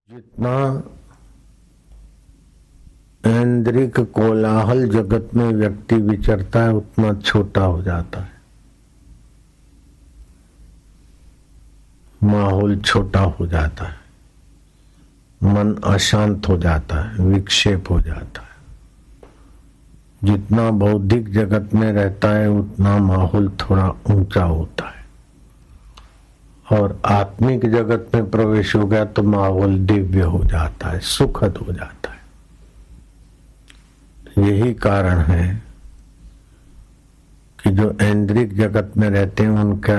जितना ऐन्द्रिक कोलाहल जगत में व्यक्ति विचरता है उतना छोटा हो जाता है। माहौल छोटा हो जाता है, मन अशांत हो जाता है, विक्षेप हो जाता है। जितना बौद्धिक जगत में रहता है उतना माहौल थोड़ा ऊंचा होता है, और आत्मिक जगत में प्रवेश हो गया तो माहौल दिव्य हो जाता है, सुखद हो जाता है। यही कारण है कि जो ऐन्द्रिक जगत में रहते हैं उनका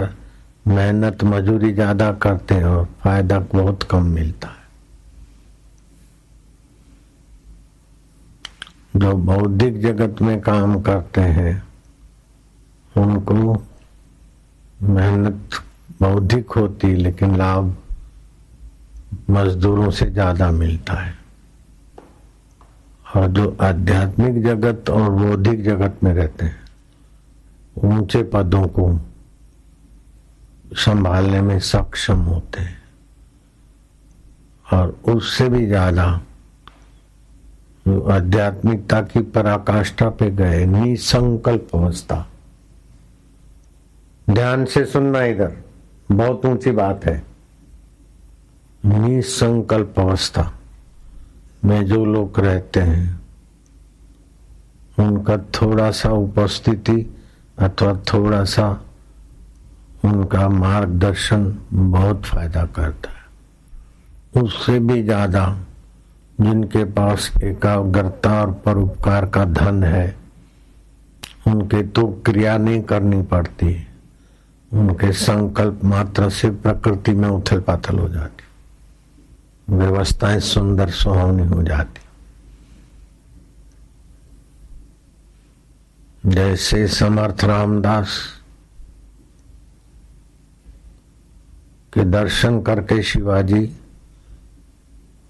मेहनत मजूरी ज्यादा करते हैं और फायदा बहुत कम मिलता है। जो बौद्धिक जगत में काम करते हैं उनको मेहनत बौद्धिक होती लेकिन लाभ मजदूरों से ज्यादा मिलता है, और जो आध्यात्मिक जगत और बौद्धिक जगत में रहते हैं ऊंचे पदों को संभालने में सक्षम होते हैं, और उससे भी ज्यादा जो आध्यात्मिकता की पराकाष्ठा पे गए, निसंकल्प अवस्था। ध्यान से सुनना, इधर बहुत ऊंची बात है। निसंकल्प अवस्था में जो लोग रहते हैं उनका थोड़ा सा उपस्थिति अथवा थोड़ा सा उनका मार्गदर्शन बहुत फायदा करता है। उससे भी ज्यादा जिनके पास एकाग्रता और परोपकार का धन है उनके तो क्रिया नहीं करनी पड़ती, उनके संकल्प मात्र से प्रकृति में उथल पाथल हो जाती, व्यवस्थाएं सुंदर सुहावनी हो जाती। जैसे समर्थ रामदास के दर्शन करके शिवाजी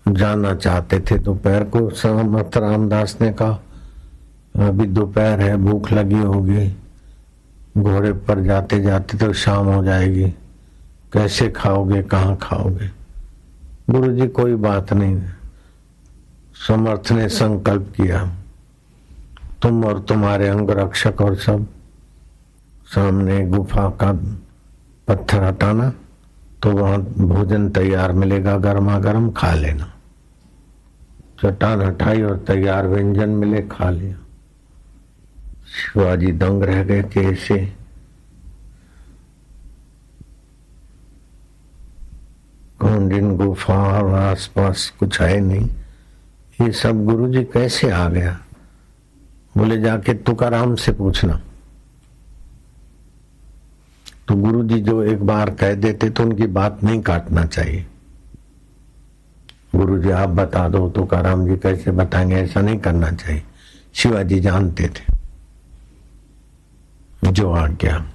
जाना चाहते थे। दोपहर को समर्थ रामदास ने कहा अभी दोपहर है, भूख लगी होगी, घोड़े पर जाते जाते तो शाम हो जाएगी, कैसे खाओगे, कहाँ खाओगे? गुरुजी कोई बात नहीं। समर्थ ने संकल्प किया, तुम और तुम्हारे अंग रक्षक और सब सामने गुफा का पत्थर हटाना तो वहां भोजन तैयार मिलेगा, गर्मा गर्म खा लेना। चट्टान हटाई और तैयार व्यंजन मिले, खा लिया। शिवाजी दंग रह गए कि ऐसे कौंडिन गुफा और आसपास कुछ है नहीं, ये सब गुरुजी कैसे आ गया? बोले जाके तुकाराम से पूछना। तो गुरुजी जो एक बार कह देते तो उनकी बात नहीं काटना चाहिए। गुरुजी आप बता दो, तुकाराम जी कैसे बताएंगे, ऐसा नहीं करना चाहिए। शिवाजी जानते थे जो आज्ञा।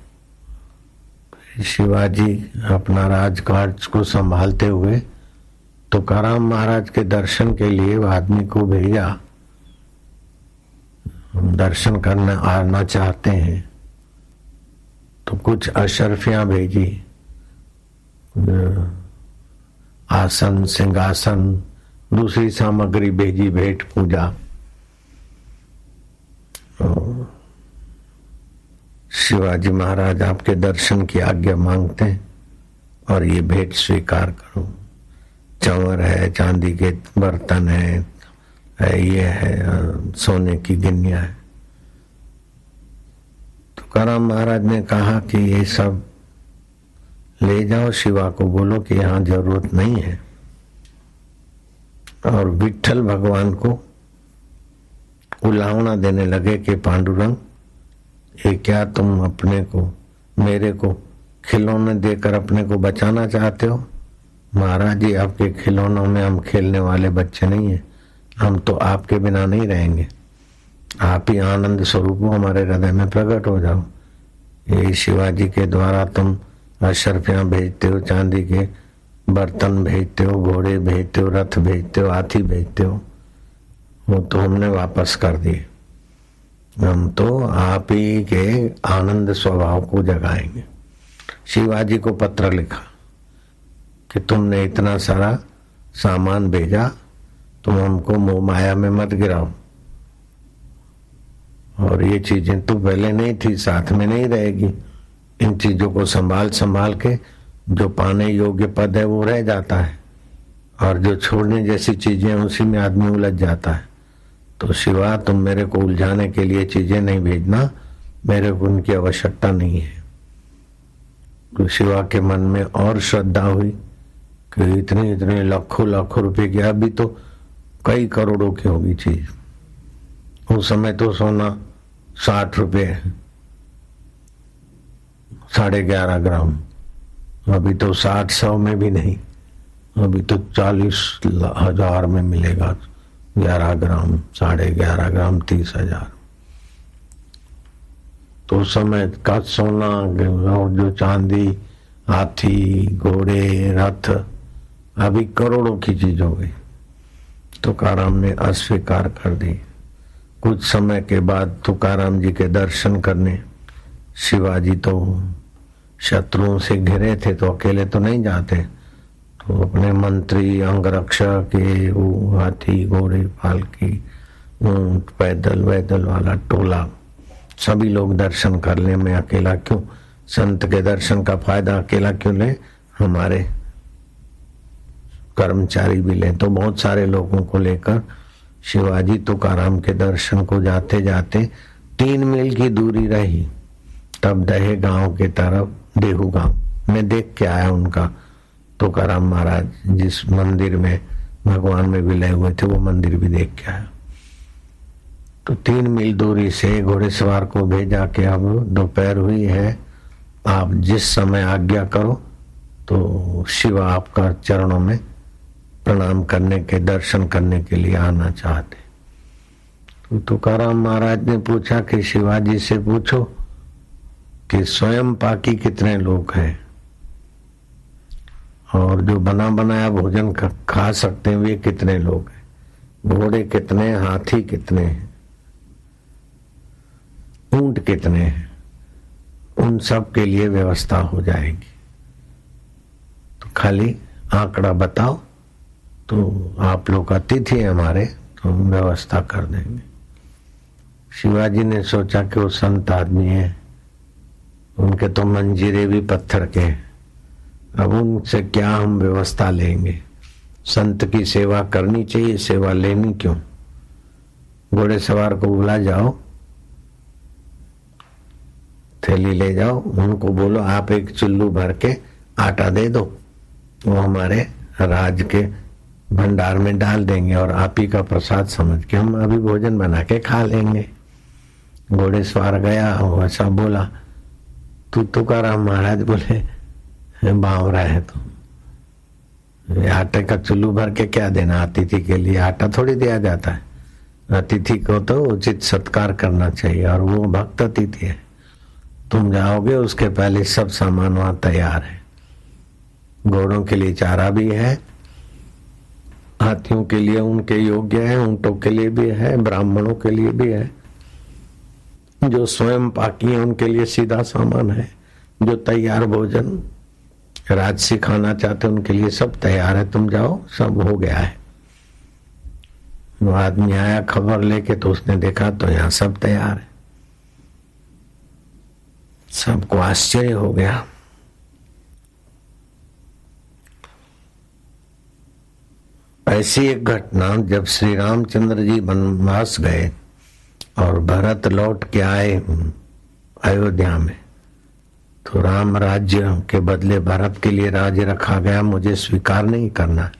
शिवाजी अपना राजकाज को संभालते हुए तुकाराम महाराज के दर्शन के लिए आदमी को भेजा। दर्शन करना आना चाहते हैं तो कुछ अशर्फियां भेजी, आसन सिंहासन दूसरी सामग्री भेजी, भेंट पूजा। शिवाजी महाराज आपके दर्शन की आज्ञा मांगते हैं और ये भेंट स्वीकार करो। चंवर है, चांदी के बर्तन है, ये है सोने की गिन्नियां है। तुकाराम महाराज ने कहा कि ये सब ले जाओ, शिवा को बोलो कि यहाँ जरूरत नहीं है। और विठ्ठल भगवान को उलाहना देने लगे कि पांडुरंग ये क्या तुम अपने को, मेरे को खिलौने देकर अपने को बचाना चाहते हो? महाराज जी आपके खिलौनों में हम खेलने वाले बच्चे नहीं है, हम तो आपके बिना नहीं रहेंगे। आप ही आनंद स्वरूप हो, हमारे हृदय में प्रकट हो जाओ। ये शिवाजी के द्वारा तुम अशर्फियां भेजते हो, चांदी के बर्तन भेजते हो, घोड़े भेजते हो, रथ भेजते हो, हाथी भेजते हो, वो तो हमने वापस कर दिए। हम तो आप ही के आनंद स्वभाव को जगाएंगे। शिवाजी को पत्र लिखा कि तुमने इतना सारा सामान भेजा, तुम हमको मोह माया में मत गिराओ, और ये चीजें तो पहले नहीं थी, साथ में नहीं रहेगी। इन चीजों को संभाल संभाल के जो पाने योग्य पद है वो रह जाता है, और जो छोड़ने जैसी चीजें उसी में आदमी उलझ जाता है। तो शिवा, तुम मेरे को उलझाने के लिए चीजें नहीं भेजना, मेरे को उनकी आवश्यकता नहीं है। तो शिवा के मन में और श्रद्धा हुई कि इतने इतने लाखों लाखों रुपए की, अभी तो कई करोड़ों की होगी चीज। उस समय तो सोना 60 रुपये, 11.5 ग्राम, अभी तो 60-100 में भी नहीं, अभी तो 40,000 में मिलेगा 11 ग्राम, 11.5 ग्राम 30,000। तो समय का सोना और जो चांदी, हाथी, घोड़े, रथ, अभी करोड़ों की चीज हो गई। तुकाराम ने अस्वीकार कर दी। कुछ समय के बाद तुकाराम जी के दर्शन करने शिवाजी तो शत्रुओं से घिरे थे, तो अकेले तो नहीं जाते, तो अपने मंत्री, अंगरक्षक, ये वो, हाथी, घोड़े, पालकी, ऊंट, पैदल वैदल वाला टोला, सभी लोग दर्शन कर ले, मैं अकेला क्यों? संत के दर्शन का फायदा अकेला क्यों ले? हमारे कर्मचारी भी लें। तो बहुत सारे लोगों को लेकर शिवाजी तुकाराम के दर्शन को जाते जाते 3 मील की दूरी रही, तब दहे गांव के तरफ, देहू गांव में देख के आया उनका तुकाराम महाराज जिस मंदिर में भगवान में विलय हुए थे, वो मंदिर भी देख के आया। तो 3 मील दूरी से घोड़ेसवार को भेजा कि अब दोपहर हुई है, आप जिस समय आज्ञा करो तो शिवा आपका चरणों में प्रणाम करने के, दर्शन करने के लिए आना चाहते। तो तुकाराम महाराज ने पूछा कि शिवाजी से पूछो कि स्वयं पाकी कितने लोग हैं, और जो बना बनाया भोजन खा सकते हैं वे कितने लोग हैं, घोड़े कितने, हाथी कितने हैं, ऊंट कितने हैं, उन सब के लिए व्यवस्था हो जाएगी। तो खाली आंकड़ा बताओ, तो आप लोग अतिथि हैं हमारे, तो हम व्यवस्था कर देंगे। शिवाजी ने सोचा कि वो संत आदमी है, उनके तो मंजीरे भी पत्थर के हैं, अब उनसे क्या हम व्यवस्था लेंगे? संत की सेवा करनी चाहिए, सेवा लेनी क्यों? घोड़े सवार को बुला जाओ, थैली ले जाओ, उनको बोलो आप एक चुल्लू भर के आटा दे दो, वो हमारे राज के भंडार में डाल देंगे, और आप ही का प्रसाद समझ के हम अभी भोजन बना के खा लेंगे। घोड़े सवार गया, वैसा बोला। तुकाराम महाराज बोले, बावरा है तो आटे का चुल्लू भर के क्या देना? अतिथि के लिए आटा थोड़ी दिया जाता है, अतिथि को तो उचित सत्कार करना चाहिए, और वो भक्त अतिथि है। तुम जाओगे उसके पहले सब सामान वहां तैयार है, घोड़ों के लिए चारा भी है, हाथियों के लिए उनके योग्य है, ऊंटों के लिए भी है, ब्राह्मणों के लिए भी है, जो स्वयं पाकी है उनके लिए सीधा सामान है, जो तैयार भोजन राजसी खाना चाहते उनके लिए सब तैयार है, तुम जाओ, सब हो गया है। वो आदमी आया खबर लेके, तो उसने देखा तो यहाँ सब तैयार है। सबको आश्चर्य हो गया। ऐसी एक घटना, जब श्री रामचंद्र जी वनवास गए और भरत लौट के आए अयोध्या में, तो राम राज्य के बदले भरत के लिए राज्य रखा गया। मुझे स्वीकार नहीं करना,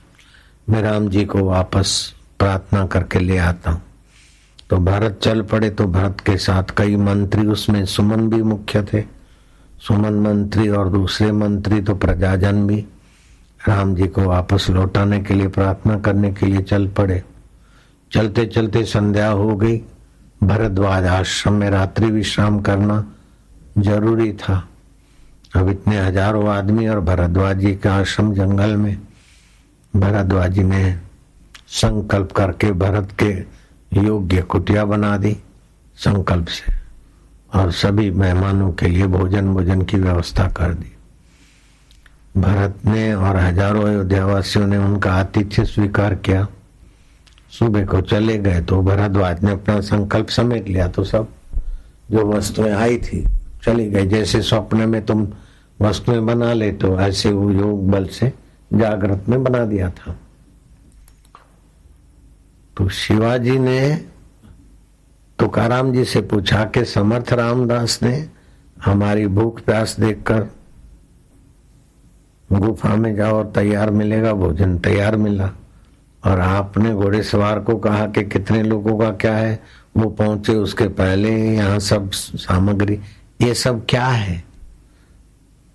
मैं राम जी को वापस प्रार्थना करके ले आता हूँ। तो भरत चल पड़े। तो भरत के साथ कई मंत्री, उसमें सुमन भी मुख्य थे, सुमन मंत्री, और दूसरे मंत्री तो प्रजाजन भी राम जी को वापस लौटाने के लिए प्रार्थना करने के लिए चल पड़े। चलते चलते संध्या हो गई। भरद्वाज आश्रम में रात्रि विश्राम करना जरूरी था। अब इतने हजारों आदमी और भरद्वाज जी का आश्रम जंगल में। भरद्वाज जी ने संकल्प करके भरत के योग्य कुटिया बना दी संकल्प से, और सभी मेहमानों के लिए भोजन की व्यवस्था कर दी। भरत ने और हजारों अयोध्यावासियों ने उनका आतिथ्य स्वीकार किया। सुबह को चले गए तो भरद्वाज ने अपना संकल्प समेट लिया, तो सब जो वस्तुएं आई थी चली गई। जैसे स्वप्न में तुम वस्तुएं बना ले तो ऐसे वो योग बल से जागृत में बना दिया था। तो शिवाजी ने तुकाराम जी से पूछा कि समर्थ रामदास ने हमारी भूख प्यास देखकर गुफा में जाओ और तैयार मिलेगा भोजन, तैयार मिला। और आपने घोड़े सवार को कहा कि कितने लोगों का क्या है, वो पहुंचे उसके पहले यहाँ सब सामग्री, ये सब क्या है।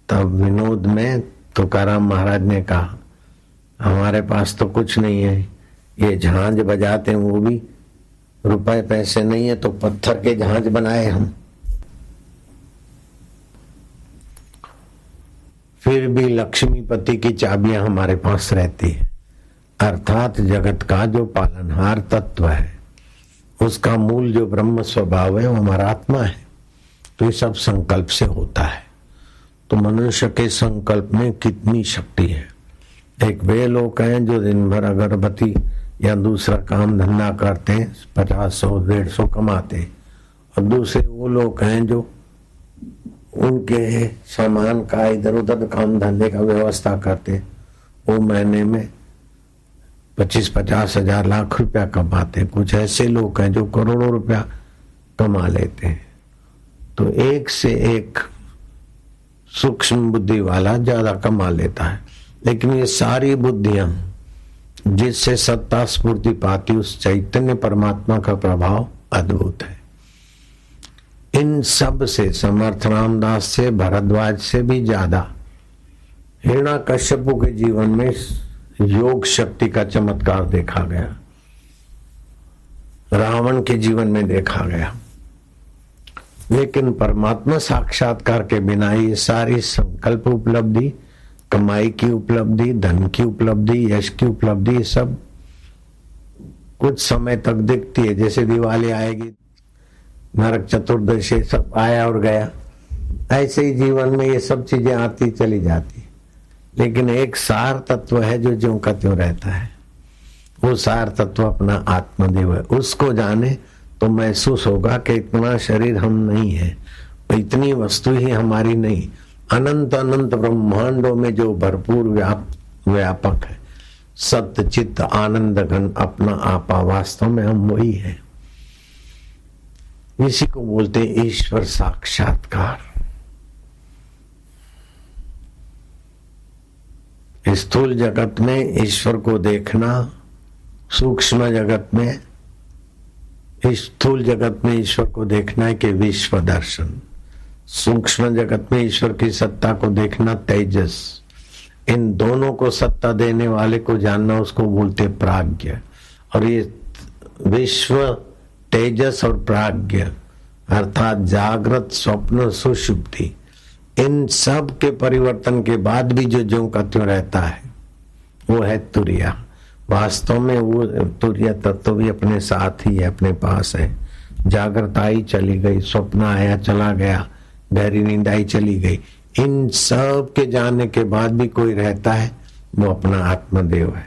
तब विनोद में तुकाराम महाराज ने कहा हमारे पास तो कुछ नहीं है, ये झांझ बजाते हैं वो भी रुपए पैसे नहीं है तो पत्थर के झांझ बनाए हम। फिर भी लक्ष्मीपति की चाबियां हमारे पास रहती है, अर्थात जगत का जो पालनहार तत्व है उसका मूल जो ब्रह्म स्वभाव है वो हमारा आत्मा है। तो ये सब संकल्प से होता है। तो मनुष्य के संकल्प में कितनी शक्ति है। एक वे लोग हैं जो दिन भर अगरबत्ती या दूसरा काम धंधा करते हैं, 50-100-150 कमाते, और दूसरे वो लोग हैं जो उनके सामान का इधर उधर काम धंधे का व्यवस्था करते, वो महीने में 25-50 हजार लाख रुपया कमाते। कुछ ऐसे लोग हैं जो करोड़ों रुपया कमा लेते हैं। तो एक से एक सूक्ष्म बुद्धि वाला ज्यादा कमा लेता है। लेकिन ये सारी बुद्धियां जिससे सत्ता स्फूर्ति पाती उस चैतन्य परमात्मा का प्रभाव अद्भुत है। इन सब से समर्थ रामदास से भरद्वाज से भी ज्यादा हिरण्याकश्यपु के जीवन में योग शक्ति का चमत्कार देखा गया, रावण के जीवन में देखा गया। लेकिन परमात्मा साक्षात्कार के बिना ये सारी संकल्प उपलब्धि, कमाई की उपलब्धि, धन की उपलब्धि, यश की उपलब्धि, सब कुछ समय तक दिखती है। जैसे दिवाली आएगी, नरक चतुर्दशी, सब आया और गया, ऐसे ही जीवन में ये सब चीजें आती चली जाती। लेकिन एक सार तत्व है जो ज्यों का त्यों रहता है। वो सार तत्व अपना आत्मदेव है। उसको जाने तो महसूस होगा कि इतना शरीर हम नहीं है, इतनी वस्तु ही हमारी नहीं। अनंत अनंत ब्रह्मांडों में जो भरपूर व्यापक है, सत्य चित्त आनंद घन अपना आपा, वास्तव में हम वही है। इसी को बोलते हैं ईश्वर साक्षात्कार। स्थूल जगत में ईश्वर को देखना, सूक्ष्म जगत में, स्थूल जगत में ईश्वर को देखना है कि विश्व दर्शन, सूक्ष्म जगत में ईश्वर की सत्ता को देखना तेजस। इन दोनों को सत्ता देने वाले को जानना, उसको बोलते प्राज्ञ। और ये विश्व, तेजस और प्राज्ञ अर्थात जागृत, स्वप्न, सुषुप्ति, इन सब के परिवर्तन के बाद भी जो ज्यों का त्यों रहता है वो है तुरिया। वास्तव में वो तुरिया तत्व भी अपने साथ ही है, अपने पास है। जागृत आई चली गई, स्वप्न आया चला गया, गहरी नींद आई चली गई, इन सब के जाने के बाद भी कोई रहता है, वो अपना आत्मदेव है।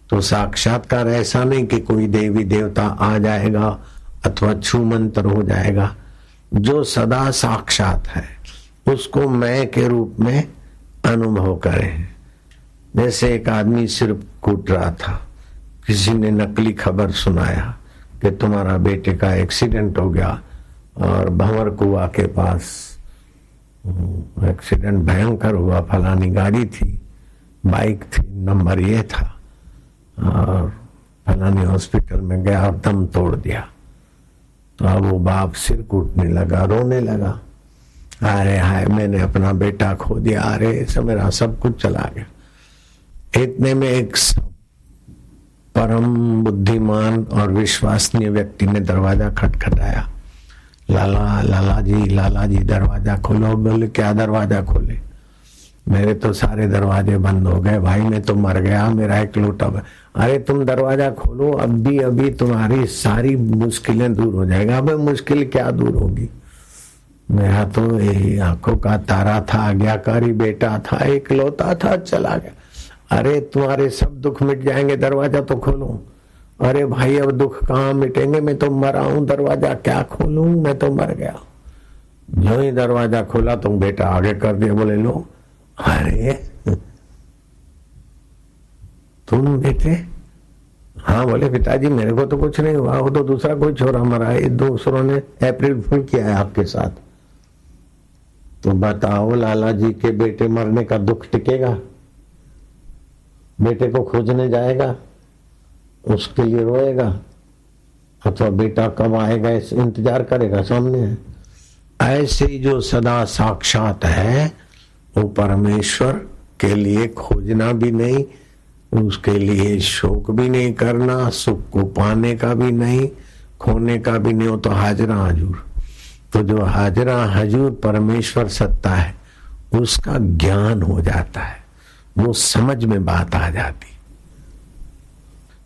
तो साक्षात्कार ऐसा नहीं कि कोई देवी देवता आ जाएगा अथवा छू मंत्र हो जाएगा। जो सदा साक्षात है उसको मैं के रूप में अनुभव करें। जैसे एक आदमी सिर कूट रहा था, किसी ने नकली खबर सुनाया कि तुम्हारा बेटे का एक्सीडेंट हो गया और भंवर कुआ के पास एक्सीडेंट भयंकर हुआ, फलानी गाड़ी थी, बाइक थी, नंबर ये था, और फलानी हॉस्पिटल में गया और दम तोड़ दिया। तो अब वो बाप सिर कूटने लगा, रोने लगा, अरे हाय मैंने अपना बेटा खो दिया, अरे सब मेरा सब कुछ चला गया। इतने में एक परम बुद्धिमान और विश्वसनीय व्यक्ति ने दरवाजा खटखटाया। लाला जी दरवाजा खोलो। बोले क्या दरवाजा खोले? मेरे तो सारे दरवाजे बंद हो गए भाई, मैं तो मर गया, मेरा एक लोटा। अरे तुम दरवाजा खोलो, अभी तुम्हारी सारी मुश्किलें दूर हो जाएगा। अबे मुश्किल क्या दूर होगी, मेरा तो यही आंखों का तारा था, आज्ञाकारी बेटा था, इकलौता था, चला गया। अरे तुम्हारे सब दुख मिट जाएंगे, दरवाजा तो खोलो। अरे भाई अब दुख कहाँ मिटेंगे, मैं तो मरा हूं, दरवाजा क्या खोलूं, मैं तो मर गया। जो ही दरवाजा खोला तुम बेटा आगे कर दिया, बोले लो। अरे तुम बेटे? हाँ। बोले पिताजी मेरे को तो कुछ नहीं हुआ, वो तो दूसरा कोई छोरा मरा है, दूसरों ने अप्रैल फूल किया है आपके साथ। तो बताओ लाला जी के बेटे मरने का दुख टिकेगा? बेटे को खोजने जाएगा, उसके लिए रोएगा, अथवा बेटा कब आएगा इस इंतजार करेगा? सामने है। ऐसे ही जो सदा साक्षात है वो परमेश्वर के लिए खोजना भी नहीं, उसके लिए शोक भी नहीं करना, सुख को पाने का भी नहीं, खोने का भी नहीं, हो तो हाजरा हजूर। तो जो हाजरा हजूर परमेश्वर सत्ता है उसका ज्ञान हो जाता है, वो समझ में बात आ जाती।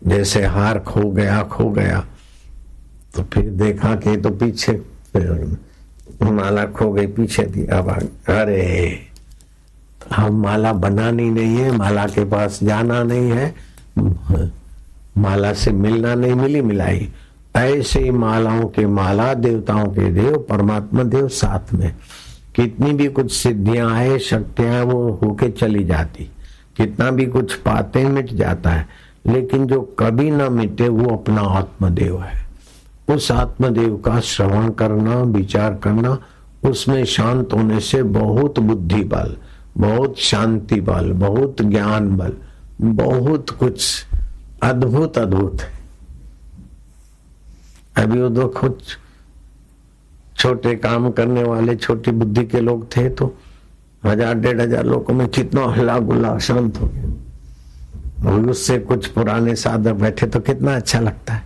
जैसे हार खो गया तो फिर देखा कि तो पीछे, माला खो गई, पीछे दिया, अरे हम माला बनानी नहीं है, माला के पास जाना नहीं है, माला से मिलना नहीं, मिली मिलाई। ऐसे ही मालाओं के माला, देवताओं के देव, परमात्मा देव साथ में। कितनी भी कुछ सिद्धियां है, शक्तियां, वो होके चली जाती, कितना भी कुछ पाते मिट जाता है, लेकिन जो कभी ना मिटे वो अपना आत्मदेव है। उस आत्मदेव का श्रवण करना, विचार करना, उसमें शांत होने से बहुत बुद्धि बल, बहुत शांति बल, बहुत ज्ञान बल, बहुत कुछ अद्भुत अद्भुत है। अभी वो दो कुछ छोटे काम करने वाले, छोटी बुद्धि के लोग थे तो 1000-1500 लोगों में कितना हल्ला गुल्ला, शांत हो गया। और उससे कुछ पुराने साधक बैठे तो कितना अच्छा लगता है।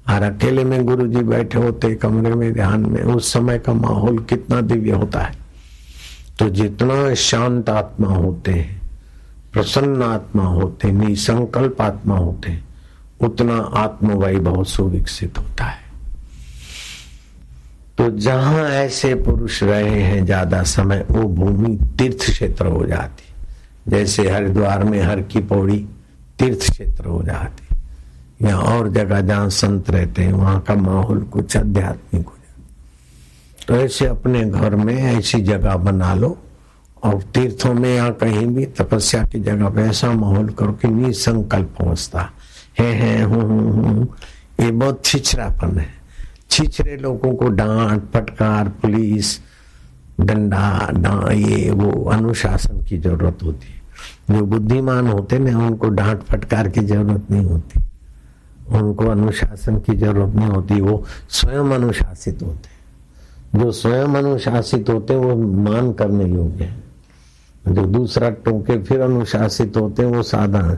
और अकेले में गुरुजी बैठे होते कमरे में ध्यान में, उस समय का माहौल कितना दिव्य होता है। तो जितना शांत आत्मा होते हैं, प्रसन्न आत्मा होते, निसंकल्प आत्मा होते, उतना आत्मवैभव सुविकसित होता है। तो जहां ऐसे पुरुष रहे हैं ज्यादा समय, वो भूमि तीर्थ क्षेत्र हो जाती। जैसे हरिद्वार में हर की पौड़ी तीर्थ क्षेत्र हो जाती, या और जगह जहां संत रहते हैं वहां का माहौल कुछ आध्यात्मिक हो जाता। तो ऐसे अपने घर में ऐसी जगह बना लो, और तीर्थों में या कहीं भी तपस्या की जगह पे ऐसा माहौल करो कि निसंकल्प अवस्था है हूं। ये बहुत छिछरापन है। छिछरे लोगों को डांट फटकार, पुलिस, डंडा, ये वो अनुशासन की जरूरत होती है। जो बुद्धिमान होते ना, उनको डांट फटकार की जरूरत नहीं होती, उनको अनुशासन की जरूरत नहीं होती, वो स्वयं अनुशासित होते। जो स्वयं अनुशासित होते वो मान करने योग्य है। जो दूसरा टोके फिर अनुशासित होते वो साधारण,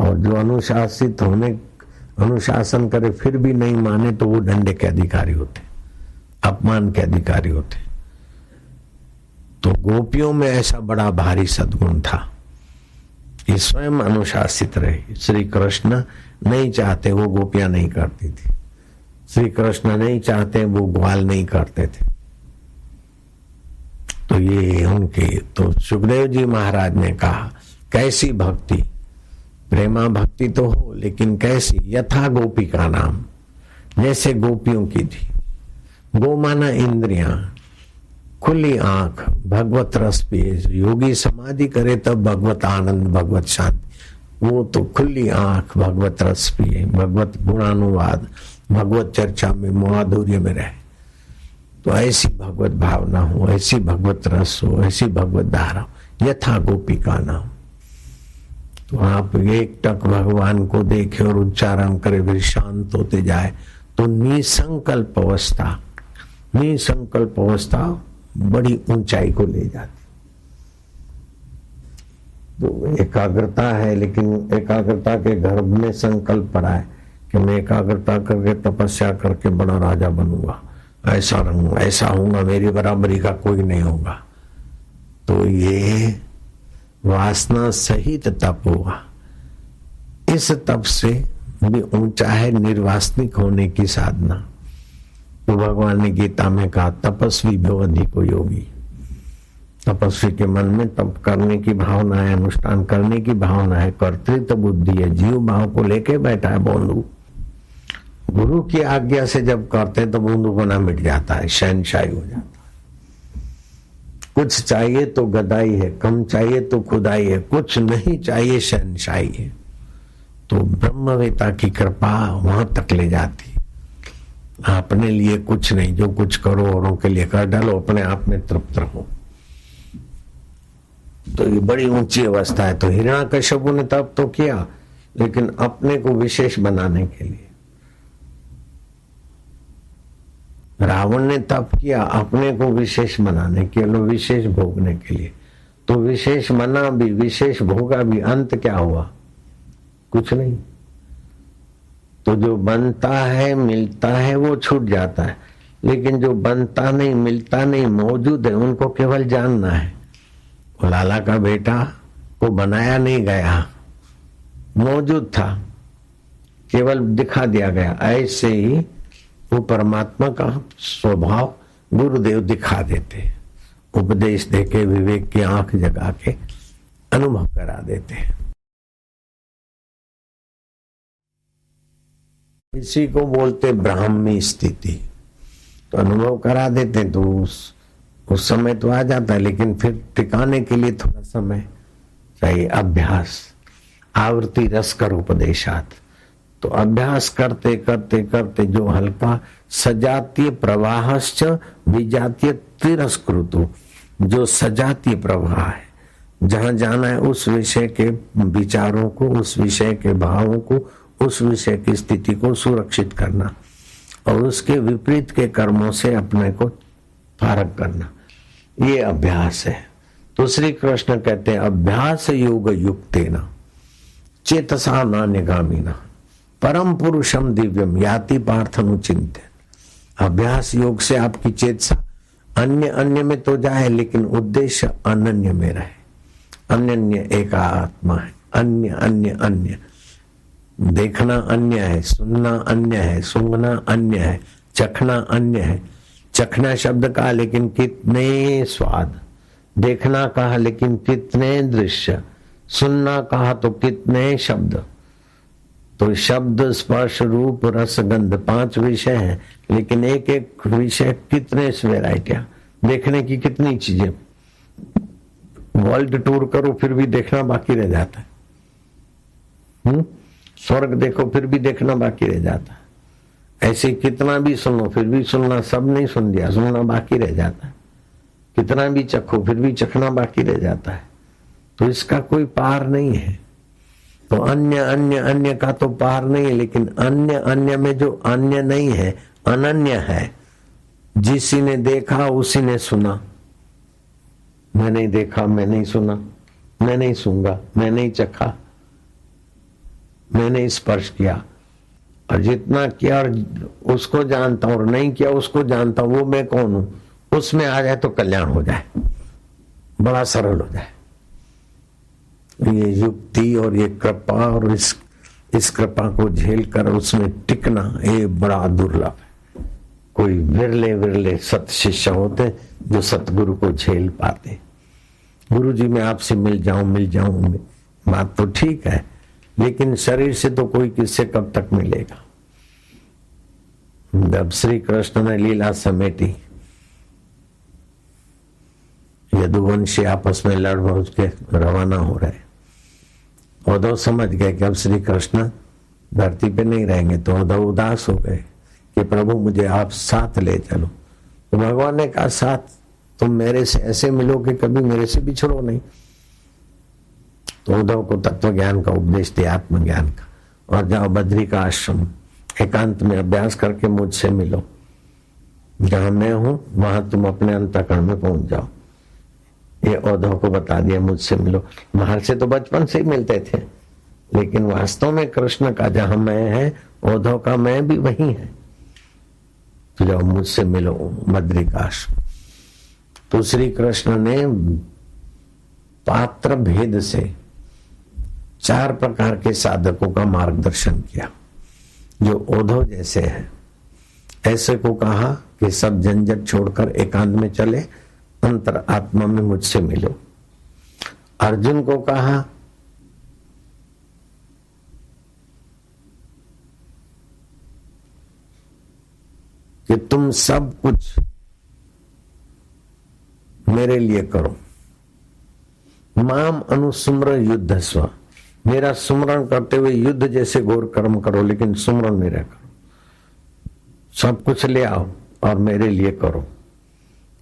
और जो अनुशासन करे फिर भी नहीं माने तो वो डंडे के अधिकारी होते, अपमान के अधिकारी होते। तो गोपियों में ऐसा बड़ा भारी सद्गुण था, ये स्वयं अनुशासित रहे। श्री कृष्ण नहीं चाहते वो गोपियां नहीं करती थी, श्री कृष्ण नहीं चाहते वो ग्वाल नहीं करते थे। तो ये उनके, तो सुखदेव जी महाराज ने कहा कैसी भक्ति, प्रेमा भक्ति तो हो लेकिन कैसी, यथा गोपी का नाम, जैसे गोपियों की थी। गो माना इंद्रियां, खुली आंख, भगवत रस पिए, योगी समाधि करे तब भगवत आनंद, भगवत शांति। वो तो खुली आंख, भगवत रस पिए, भगवत गुणानुवाद, भगवत चर्चा में, माधुर्य में रहे। तो ऐसी भगवत भावना हो, ऐसी भगवत रस हो, ऐसी भगवत धारा, यथा गोपी का नाम। तो आप एक टक भगवान को देखे और उच्चारण करे, फिर शांत होते जाए, तो निसंकल्प अवस्था बड़ी ऊंचाई को ले जाती। तो एकाग्रता है, लेकिन एकाग्रता के गर्भ में संकल्प पड़ा है कि मैं एकाग्रता करके तपस्या करके बड़ा राजा बनूंगा, ऐसा रहूंगा, ऐसा होऊंगा, मेरी बराबरी का कोई नहीं होगा। तो ये वासना सहित तप हुआ। इस तप से भी ऊंचा है निर्वासनिक होने की साधना। तो भगवान ने गीता में कहा तपस्वी भो अधिको योगी। तपस्वी के मन में तप करने की भावना है, अनुष्ठान करने की भावना है, कर्तृत्व बुद्धि है, जीव भाव को लेके बैठा है बूंदू। गुरु की आज्ञा से जब करते तो बूंदू बना मिट जाता है, शहनशाही हो जाता है। कुछ चाहिए तो गदाई है, कम चाहिए तो खुदाई है, कुछ नहीं चाहिए शहनशाही है। तो ब्रह्मवेता की कृपा वहां तक ले जाती। अपने लिए कुछ नहीं, जो कुछ करो औरों के लिए कर डालो, अपने आप में तृप्त रहो। तो ये बड़ी ऊंची अवस्था है। तो हिरण्याकश्यपु ने तप तो किया, लेकिन अपने को विशेष बनाने के लिए। रावण ने तप किया अपने को विशेष बनाने के लिए, विशेष भोगने के लिए। तो विशेष मना भी, विशेष भोगा भी, अंत क्या हुआ? कुछ नहीं। तो जो बनता है, मिलता है, वो छूट जाता है। लेकिन जो बनता नहीं, मिलता नहीं, मौजूद है, उनको केवल जानना है। लाला का बेटा को बनाया नहीं गया, मौजूद था, केवल दिखा दिया गया। ऐसे ही वो परमात्मा का स्वभाव गुरुदेव दिखा देते, उपदेश देके, विवेक की आंख जगा के अनुभव करा देते। इसी को बोलते ब्राह्मी स्थिति। तो अनुभव करा देते तो उस समय तो आ जाता है, लेकिन फिर टिकाने के लिए थोड़ा समय चाहिए। अभ्यास आवृत्ति रस कर उपदेशात। तो अभ्यास करते करते करते जो हल्का सजातीय प्रवाहश्च विजातीय तिरस्कृतु, जो सजातीय प्रवाह है, जहां जाना है उस विषय के विचारों को, उस विषय के भावों को, उस विषय की स्थिति को सुरक्षित करना और उसके विपरीत के कर्मों से अपने को फारग करना, ये अभ्यास है। तो श्री कृष्ण कहते हैं अभ्यास योग युक्तेन चेतसा नान्यगामिना परम पुरुषम दिव्यम याति पार्थनुचिंत्य। अभ्यास योग से आपकी चेतसा अन्य अन्य में तो जाए, लेकिन उद्देश्य अनन्य में रहे। अनन्य एक आत्मा है, अन्य अन्य अन्य। देखना अन्य है, सुनना अन्य है, सूंघना अन्य है, चखना अन्य है। चखना शब्द कहा लेकिन कितने स्वाद, देखना कहा लेकिन कितने दृश्य, सुनना कहा तो कितने शब्द। तो शब्द स्पर्श रूप रस गंध 5 विषय हैं, लेकिन एक एक विषय कितने वैरायटियां, देखने की कितनी चीजें। वर्ल्ड टूर करो फिर भी देखना बाकी रह जाता है। स्वर्ग देखो फिर भी देखना बाकी रह जाता है। ऐसे कितना भी सुनो फिर भी सुनना सब नहीं सुन दिया, सुनना बाकी रह जाता है। कितना भी चखो फिर भी चखना बाकी रह जाता है। तो इसका कोई पार नहीं है। तो अन्य अन्य अन्य का तो पार नहीं है, लेकिन अन्य अन्य में जो अन्य नहीं है, अनन्य है। जिसी ने देखा उसी ने सुना। मैं नहीं देखा, मैं नहीं सुना, मैं नहीं सूंघा, मैं नहीं चखा, मैंने स्पर्श किया। और जितना किया और उसको जानता हूं और नहीं किया उसको जानता हूं, वो मैं कौन हूं? उसमें आ जाए तो कल्याण हो जाए, बड़ा सरल हो जाए। ये युक्ति और ये कृपा और इस कृपा को झेल कर उसमें टिकना, ये बड़ा दुर्लभ है। कोई विरले विरले सत शिष्य होते जो सतगुरु को झेल पाते। गुरु जी मैं आपसे मिल जाऊं बात तो ठीक है, लेकिन शरीर से तो कोई किससे कब तक मिलेगा। जब श्री कृष्ण ने लीला समेटी, यदुवंशी आपस में लड़ भड़ के रवाना हो रहे। उद्धव समझ गए कि अब श्री कृष्ण धरती पे नहीं रहेंगे, तो उद्धव उदास हो गए कि प्रभु मुझे आप साथ ले चलो। तो भगवान ने कहा साथ तुम मेरे से ऐसे मिलो कि कभी मेरे से बिछड़ो नहीं। तो उद्धव को तत्व ज्ञान का उपदेश दिया, आत्मज्ञान का, और जाओ बद्री का आश्रम एकांत में अभ्यास करके मुझसे मिलो। जहां मैं हूं वहां तुम अपने अंतःकरण में पहुंच जाओ। ये उद्धव को बता दिया मुझसे मिलो। बाहर से तो बचपन से ही मिलते थे, लेकिन वास्तव में कृष्ण का जहां मैं है, उद्धव का मैं भी वही है। तो जाओ मुझसे मिलो बद्री का आश्रम। तो श्री कृष्ण ने पात्र भेद से 4 प्रकार के साधकों का मार्गदर्शन किया। जो उद्धव जैसे हैं ऐसे को कहा कि सब झंझट छोड़कर एकांत में चले, अंतर आत्मा में मुझसे मिलो। अर्जुन को कहा कि तुम सब कुछ मेरे लिए करो, माम अनुस्मर युद्धस्व, मेरा सुमरण करते हुए युद्ध जैसे घोर कर्म करो, लेकिन सुमरण मेरा करो। सब कुछ ले आओ और मेरे लिए करो।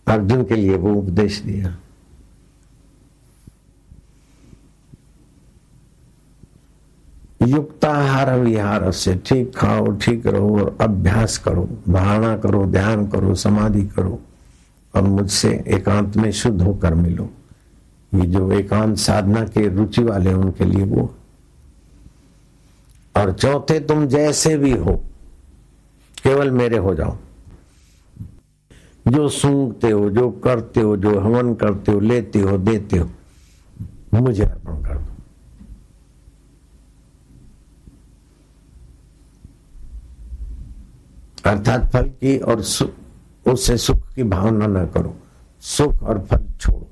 अर्जुन के लिए वो उपदेश दिया। युक्ताहार विहार से, ठीक खाओ, ठीक रहो और अभ्यास करो, धारणा करो, ध्यान करो, समाधि करो और मुझसे एकांत में शुद्ध होकर मिलो। ये जो एकांत साधना के रुचि वाले उनके लिए वो। और चौथे, तुम जैसे भी हो केवल मेरे हो जाओ। जो सूंघते हो, जो करते हो, जो हवन करते हो, लेते हो, देते हो, मुझे अर्पण कर दो। अर्थात फल की और उससे सुख की भावना न करो, सुख और फल छोड़ो,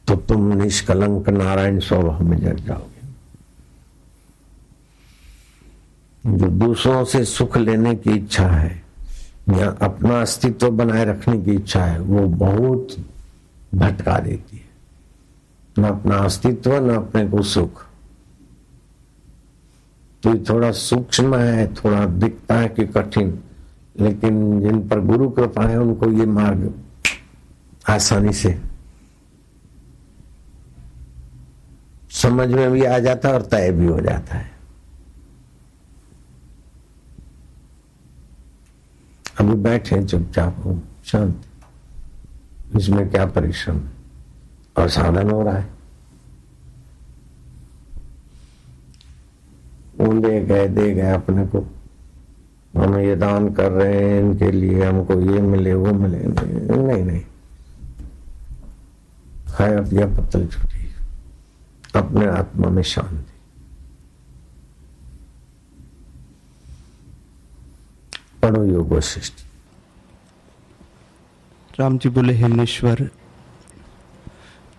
तो तुम निष्कलंक नारायण स्वभाव में जग जाओगे। जो दूसरों से सुख लेने की इच्छा है या अपना अस्तित्व बनाए रखने की इच्छा है, वो बहुत भटका देती है। न अपना अस्तित्व, न अपने को सुख। तो ये थोड़ा सूक्ष्म है, थोड़ा दिखता है कि कठिन, लेकिन जिन पर गुरु कृपा है उनको ये मार्ग आसानी से समझ में भी आ जाता है और तय भी हो जाता है। अभी बैठे चुपचाप हो, शांत, इसमें क्या परिश्रम है और साधन हो रहा है। वो दे गए अपने को, हम ये दान कर रहे हैं इनके लिए, हमको ये मिले वो मिले, नहीं, खाया पिया पत्तल छुटी, अपने आत्मा में शांति। पढ़ो योग वशिष्ठ। राम जी बोले, हे मुनीश्वर,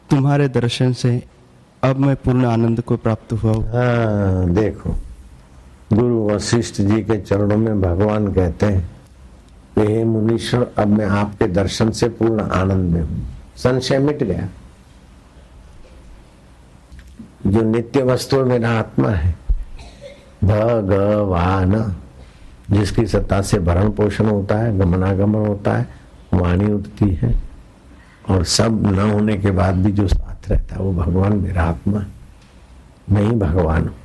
तुम्हारे दर्शन से अब मैं पूर्ण आनंद को प्राप्त हुआ हूँ। हाँ, देखो, गुरु वशिष्ठ जी के चरणों में भगवान कहते हैं कि हे मुनीश्वर, अब मैं आपके दर्शन से पूर्ण आनंद में हूं। संशय मिट गया। जो नित्य वस्तु मेरा आत्मा है, भगवान, जिसकी सत्ता से भरण पोषण होता है, गमनागमन होता है, वाणी उठती है, और सब न होने के बाद भी जो साथ रहता है वो भगवान मेरा आत्मा है। मैं ही भगवान हूं।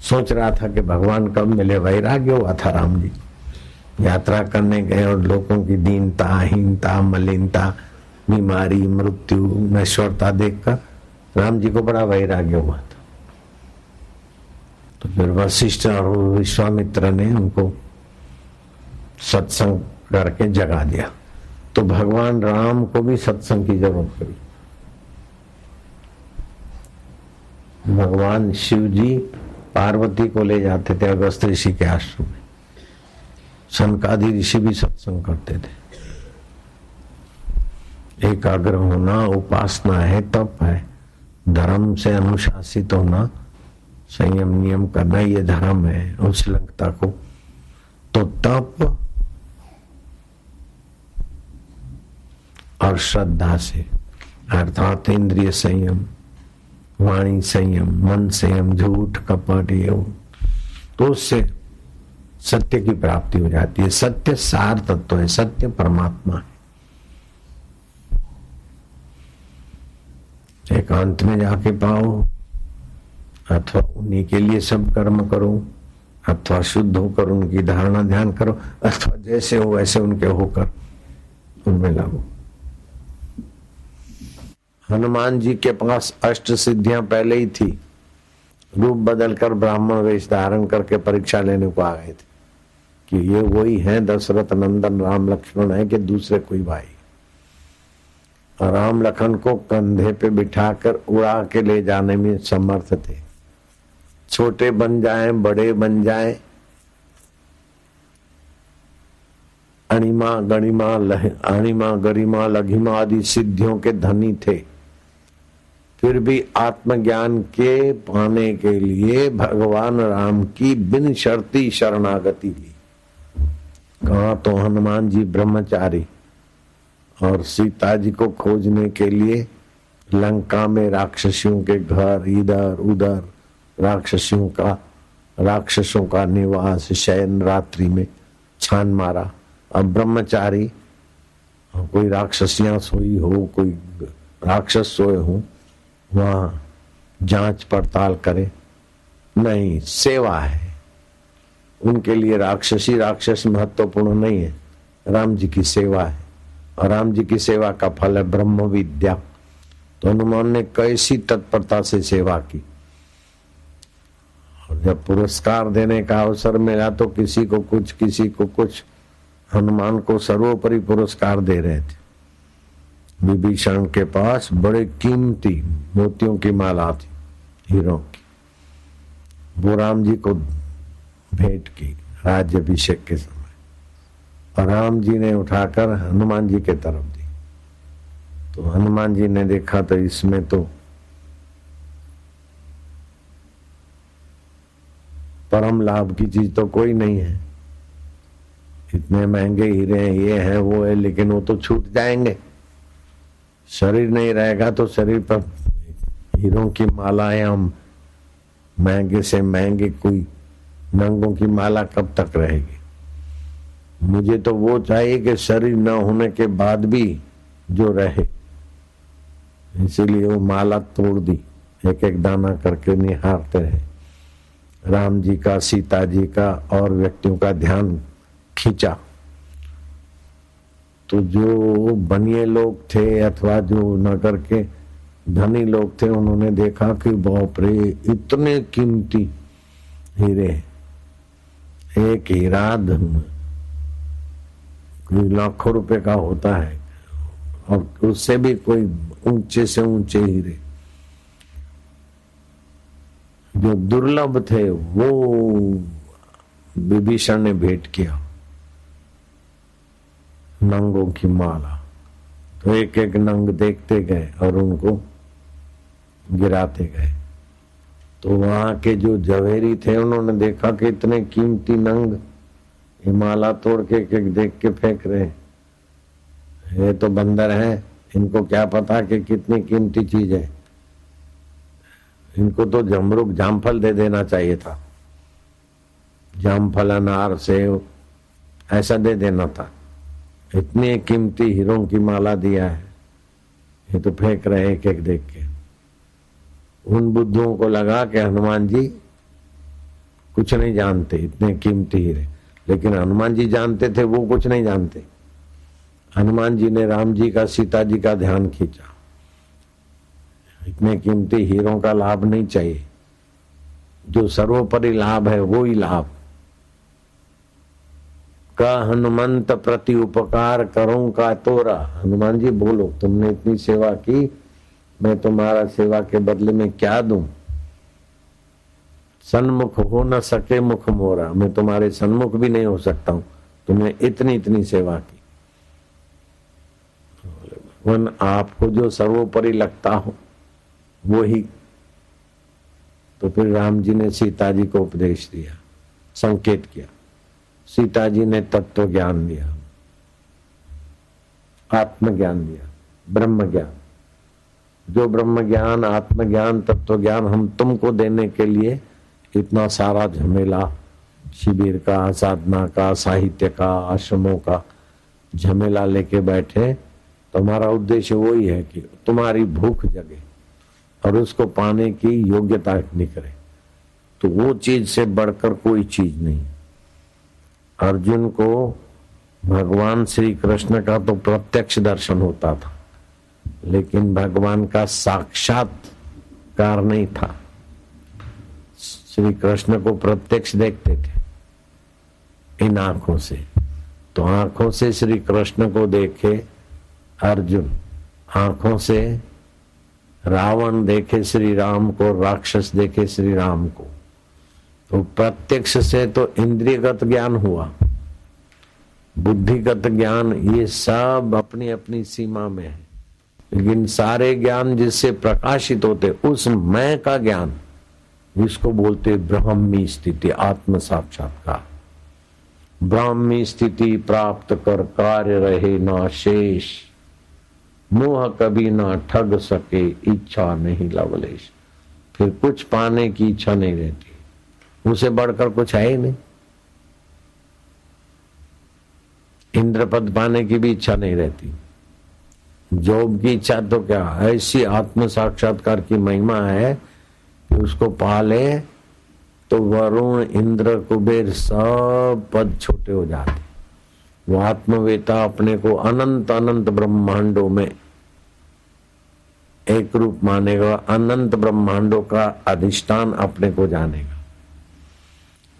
सोच रहा था कि भगवान कब मिले, वैराग्य हुआ था राम जी। यात्रा करने गए और लोगों की दीनता, हीनता, मलिनता, बीमारी, मृत्यु, नश्वरता देखकर राम जी को बड़ा वैराग्य हुआ था। तो फिर वशिष्ठ और विश्वामित्र ने उनको सत्संग करके जगा दिया। तो भगवान राम को भी सत्संग की जरूरत पड़ी। भगवान शिव जी पार्वती को ले जाते थे अगस्त ऋषि के आश्रम में। सनकादि ऋषि भी सत्संग करते थे। एकाग्र होना उपासना है, तप है, धर्म से अनुशासित होना, संयम नियम करना, ये धर्म है। उस लंकता को तो तप और श्रद्धा से, अर्थात इंद्रिय संयम, वाणी संयम, मन संयम, झूठ कपट, ये तो उससे सत्य की प्राप्ति हो जाती है। सत्य सार तत्व है, सत्य परमात्मा है। एकांत में जाके पाओ, अथवा उन्हीं के लिए सब कर्म करो, अथवा शुद्ध होकर उनकी धारणा ध्यान करो, अथवा जैसे हो वैसे उनके होकर उनमें लागो। हनुमान जी के पास अष्ट सिद्धियां पहले ही थी। रूप बदलकर ब्राह्मण वेश धारण करके परीक्षा लेने को आ गए थे कि ये वही है दशरथ नंदन राम लक्ष्मण है कि दूसरे कोई भाई। और राम लखन को कंधे पे बिठाकर उड़ा के ले जाने में समर्थ थे। छोटे बन जाएं, बड़े बन जाएं, अणिमा अणिमा गरिमा लघिमा आदि सिद्धियों के धनी थे, फिर भी आत्मज्ञान के पाने के लिए भगवान राम की बिन शर्ती शरणागति ली। कहा तो हनुमान जी ब्रह्मचारी और सीता जी को खोजने के लिए लंका में राक्षसियों के घर इधर उधर राक्षसों का निवास शयन रात्रि में छान मारा। अब ब्रह्मचारी, कोई राक्षसियां सोई हो, कोई राक्षस सोए हो, वहां जांच पड़ताल करे नहीं, सेवा है उनके लिए। राक्षस महत्वपूर्ण नहीं है, राम जी की सेवा है और राम जी की सेवा का फल है ब्रह्म विद्या। तो हनुमान ने कैसी तत्परता से सेवा की, और जब पुरस्कार देने का अवसर मिला तो किसी को कुछ हनुमान को सर्वोपरि पुरस्कार दे रहे थे। विभीषण के पास बड़े कीमती मोतियों की माला थी, हीरों की, वो राम जी को भेंट की राज्याभिषेक के समय, और राम जी ने उठाकर हनुमान जी के तरफ दी। तो हनुमान जी ने देखा तो इसमें तो परम लाभ की चीज तो कोई नहीं है, इतने महंगे हीरे हैं, ये है वो है, लेकिन वो तो छूट जाएंगे। शरीर नहीं रहेगा तो शरीर पर हीरों की मालाएं, हम महंगे से महंगे कोई नंगों की माला कब तक रहेगी। मुझे तो वो चाहिए कि शरीर न होने के बाद भी जो रहे, इसीलिए वो माला तोड़ दी, एक एक दाना करके निहारते रहे। राम जी का, सीता जी का और व्यक्तियों का ध्यान खींचा तो जो बनिए लोग थे अथवा जो नगर के धनी लोग थे, उन्होंने देखा कि बाप रे इतने कीमती हीरे, एक हीरा कोई लाखों रुपए का होता है और उससे भी कोई ऊंचे से ऊंचे हीरे जो दुर्लभ थे वो विभीषण ने भेंट किया, नंगों की माला। तो एक एक नंग देखते गए और उनको गिराते गए। तो वहां के जो जवेरी थे उन्होंने देखा कि इतने कीमती नंग ये माला तोड़ के एक देख के फेंक रहे, ये तो बंदर है, इनको क्या पता कि कितनी कीमती चीज है, इनको तो जमरूक जामफल दे देना चाहिए था, जामफल अनार सेव ऐसा दे देना था, इतनी कीमती हीरों की माला दिया है, ये तो फेंक रहे एक एक देख के। उन बुद्धों को लगा कि हनुमान जी कुछ नहीं जानते, इतने कीमती हीरे, लेकिन हनुमान जी जानते थे, वो कुछ नहीं जानते। हनुमान जी ने राम जी का, सीता जी का ध्यान खींचा, इतने कीमती हीरों का लाभ नहीं चाहिए, जो सर्वोपरि लाभ है वो ही लाभ। का हनुमंत प्रति उपकार करूं का तोरा, हनुमान जी बोलो, तुमने इतनी सेवा की, मैं तुम्हारा सेवा के बदले में क्या दूं। सन्मुख हो न सके मुख मोरा, मैं तुम्हारे सन्मुख भी नहीं हो सकता हूं, तुमने इतनी इतनी सेवा की। भगवान आपको जो सर्वोपरि लगता हो वो ही। तो फिर राम जी ने सीता जी को उपदेश दिया, संकेत किया, सीता जी ने तत्व ज्ञान दिया, आत्मज्ञान दिया, ब्रह्म ज्ञान। जो ब्रह्म ज्ञान, आत्मज्ञान, तत्व ज्ञान हम तुमको देने के लिए इतना सारा झमेला, शिविर का, साधना का, साहित्य का, आश्रमों का झमेला लेके बैठे, तो हमारा उद्देश्य वही है कि तुम्हारी भूख जगे और उसको पाने की योग्यता निकले। तो वो चीज से बढ़कर कोई चीज नहीं। अर्जुन को भगवान श्री कृष्ण का तो प्रत्यक्ष दर्शन होता था, लेकिन भगवान का साक्षात्कार नहीं था। श्री कृष्ण को प्रत्यक्ष देखते थे इन आंखों से, तो आंखों से श्री कृष्ण को देखे अर्जुन, आंखों से रावण देखे श्री राम को, राक्षस देखे श्री राम को। तो प्रत्यक्ष से तो इंद्रियगत ज्ञान हुआ, बुद्धिगत ज्ञान ये सब अपनी अपनी सीमा में है, लेकिन सारे ज्ञान जिससे प्रकाशित होते उस मैं का ज्ञान, जिसको बोलते ब्रह्मी स्थिति, आत्म साक्षात्कार। ब्राह्मी स्थिति प्राप्त कर कार्य रहे ना शेष, मोह कभी ना ठग सके, इच्छा नहीं लवलेश। फिर कुछ पाने की इच्छा नहीं रहती, उसे बढ़कर कुछ है ही नहीं। इंद्र पद पाने की भी इच्छा नहीं रहती, जॉब की इच्छा तो क्या, ऐसी आत्म साक्षात्कार की महिमा है कि उसको पाले तो वरुण इंद्र कुबेर सब पद छोटे हो जाते। वो आत्मवेता अपने को अनंत अनंत ब्रह्मांडों में एक रूप मानेगा, अनंत ब्रह्मांडों का अधिष्ठान अपने को जानेगा।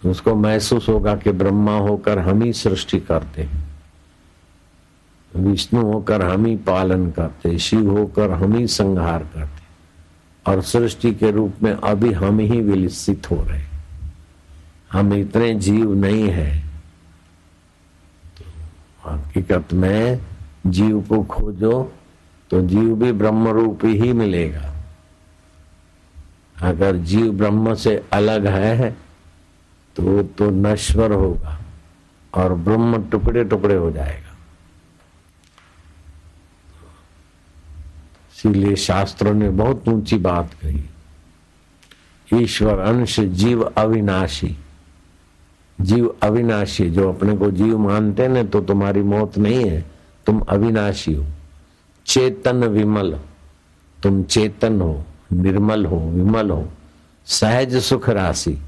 उसको महसूस होगा कि ब्रह्मा होकर हम ही सृष्टि करते हैं, विष्णु होकर हम ही पालन करते, शिव होकर हम ही संहार करते, और सृष्टि के रूप में अभी हम ही विलसित हो रहे। हम इतने जीव नहीं है। तो हकीकत में जीव को खोजो तो जीव भी ब्रह्म रूप ही मिलेगा। अगर जीव ब्रह्म से अलग है तो नश्वर होगा और ब्रह्म टुकड़े टुकड़े हो जाएगा। इसीलिए शास्त्रों ने बहुत ऊंची बात कही, ईश्वर अंश जीव अविनाशी। जीव अविनाशी, जो अपने को जीव मानते न तो तुम्हारी मौत नहीं है, तुम अविनाशी हो। चेतन विमल, तुम चेतन हो, निर्मल हो, विमल हो, सहज सुख राशि।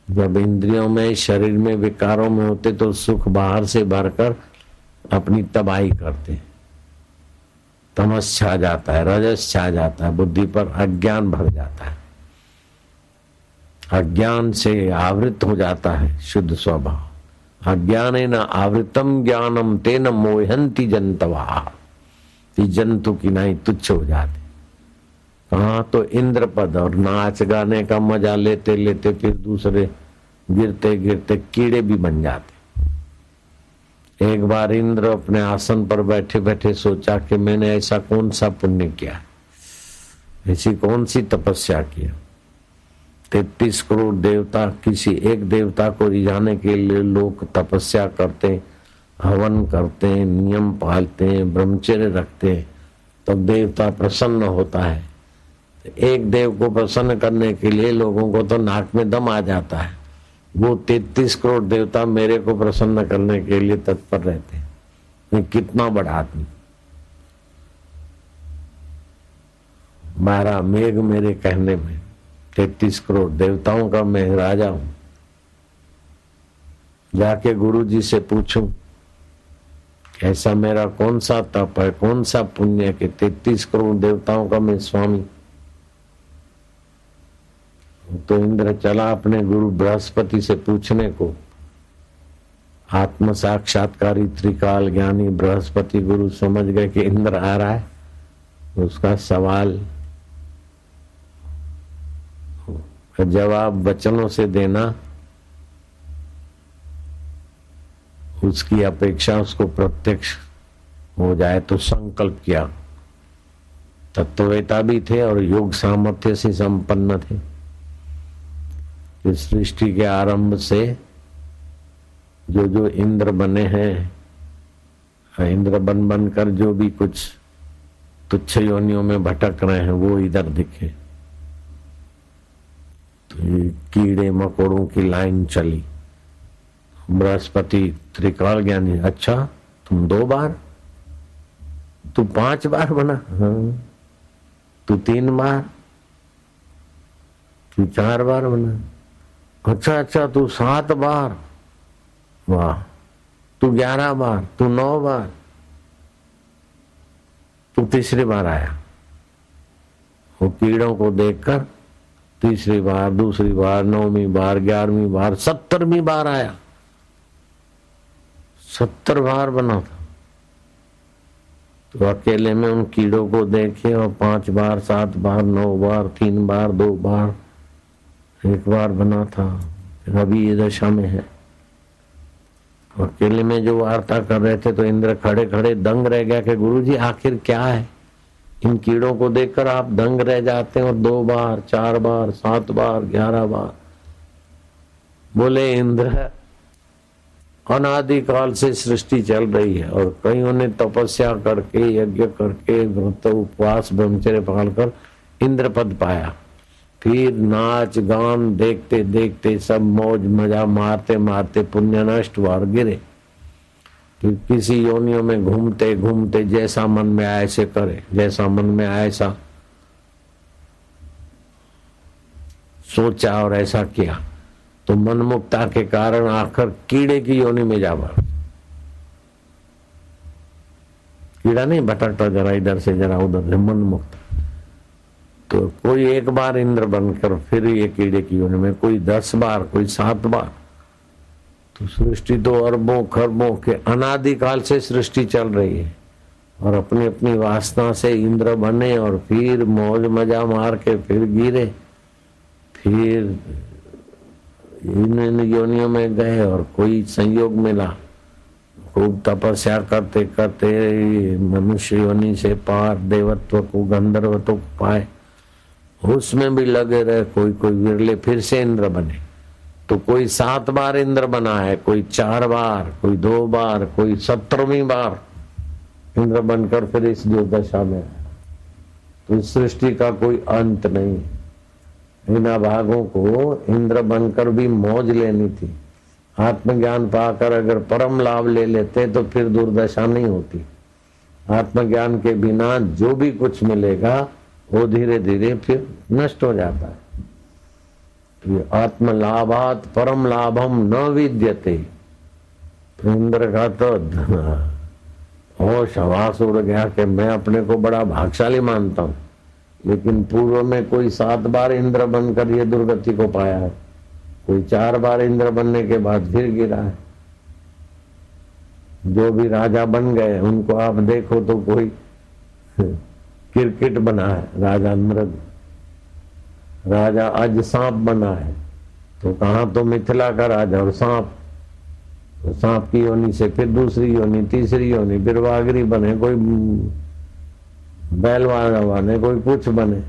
जब इंद्रियों में शरीर में विकारों में होते तो सुख बाहर से भरकर अपनी तबाही करते, तमस छा जाता है, रजस छा जाता है, बुद्धि पर अज्ञान भर जाता है, अज्ञान से आवृत हो जाता है शुद्ध स्वभाव। अज्ञानेन आवृतम ज्ञानम तेन मोहंती जंतवा, जंतु की नहीं तुच्छ हो जाते। कहाँ तो इंद्र पद और नाच गाने का मजा लेते लेते फिर दूसरे गिरते गिरते कीड़े भी बन जाते। एक बार इंद्र अपने आसन पर बैठे बैठे सोचा कि मैंने ऐसा कौन सा पुण्य किया, ऐसी कौन सी तपस्या किया। 33 करोड़ देवता किसी एक देवता को रिझाने के लिए लोग तपस्या करते, हवन करते हैं, नियम पालते हैं, ब्रह्मचर्य रखते हैं, तब देवता प्रसन्न होता है। एक देव को प्रसन्न करने के लिए लोगों को तो नाक में दम आ जाता है। वो 33 करोड़ देवता मेरे को प्रसन्न करने के लिए तत्पर रहते हैं। मैं कितना बड़ा आदमी, 12 मेघ मेरे कहने में, 33 करोड़ देवताओं का मैं राजा हूं। जाके गुरु जी से पूछूं ऐसा मेरा कौन सा तप है, कौन सा पुण्य है कि 33 करोड़ देवताओं का मैं स्वामी। तो इंद्र चला अपने गुरु बृहस्पति से पूछने को। आत्म साक्षात्कारी त्रिकाल ज्ञानी बृहस्पति गुरु समझ गए कि इंद्र आ रहा है, उसका सवाल का जवाब वचनों से देना उसकी अपेक्षा उसको प्रत्यक्ष हो जाए। तो संकल्प किया। तत्ववेता भी थे और योग सामर्थ्य से संपन्न थे। इस सृष्टि के आरंभ से जो जो इंद्र बने हैं, इंद्र बन बनकर जो भी कुछ तुच्छ योनियों में भटक रहे हैं वो इधर दिखे। तो ये कीड़े मकोड़ों की लाइन चली। बृहस्पति त्रिकाल ज्ञानी, अच्छा तुम 2 बार, तू 5 बार बना, हाँ, तू 3 बार, तू 4 बार बना, अच्छा तू 7 बार, वाह, तू 11 बार, तू 9 बार, तू तीसरी बार आया। वो कीड़ों को देखकर तीसरी बार, दूसरी बार, 9वीं बार, 11वीं बार, 70वीं बार आया। 70 बार बना था। तो अकेले में उन कीड़ों को देखे और 5 बार, 7 बार, 9 बार, 3 बार, 2 बार, 1 बार बना था। फिर अभी ये दशा में है। अकेले में जो वार्ता कर रहे थे तो इंद्र खड़े खड़े दंग रह गया कि गुरुजी आखिर क्या है। इन कीड़ों को देखकर आप दंग रह जाते हैं, और 2 बार 4 बार 7 बार 11 बार। बोले इंद्र, अनादिकाल से सृष्टि चल रही है और कईयों ने तपस्या करके यज्ञ करके व्रत उपवास ब्रह्मचर्य पालकर इंद्र पद पाया। फिर नाच गान देखते देखते सब मौज मजा मारते मारते पुण्य नष्ट हुआ और गिरे। फिर किसी योनियों में घूमते घूमते जैसा मन में आए ऐसे करे, जैसा मन में आए ऐसा सोचा और ऐसा किया, तो मनमुक्ता के कारण आखिर कीड़े की योनि में जा पड़ा। कीड़ा नहीं भटकता जरा इधर से जरा उधर से, मनमुक्त। तो कोई 1 बार इंद्र बनकर फिर ये कीड़े की योनि में, कोई 10 बार, कोई 7 बार। तो सृष्टि तो अरबों खरबों के अनादिकाल से सृष्टि चल रही है और अपनी अपनी वासना से इंद्र बने और फिर मौज मजा मार के फिर गिरे, फिर इन योनियों में गए और कोई संयोग मिला। खूब तपस्या करते करते मनुष्य योनि से पार देवत्व को गंधर्वत्व को पाए, उसमें भी लगे रहे। कोई कोई विरले फिर से इंद्र बने। तो कोई 7 बार इंद्र बना है, कोई 4 बार, कोई 2 बार, कोई 17वीं बार इंद्र बनकर फिर इस दुर्दशा में आया। तो इस सृष्टि का कोई अंत नहीं। इन भागों को इंद्र बनकर भी मौज लेनी थी। आत्मज्ञान पाकर अगर परम लाभ ले लेते तो फिर दुर्दशा नहीं होती। आत्मज्ञान के बिना जो भी कुछ मिलेगा वो धीरे धीरे फिर नष्ट हो जाता है। तो आत्म लाभात परम लाभम न विद्यते। तो इंद्र का तो होश हवास उड़ गया कि मैं अपने को बड़ा भाग्यशाली मानता हूं, लेकिन पूर्व में कोई 7 बार इंद्र बनकर ये दुर्गति को पाया है, कोई 4 बार इंद्र बनने के बाद फिर गिरा है। जो भी राजा बन गए उनको आप देखो तो कोई क्रिकेट बना है, राजा मृग, राजा आज सांप बना है। तो कहा तो मिथिला का राजा और सांप, तो सांप की योनि से फिर दूसरी योनि, तीसरी योनि, फिर वागरी बने, कोई बैलवाना बने, कोई कुछ बने।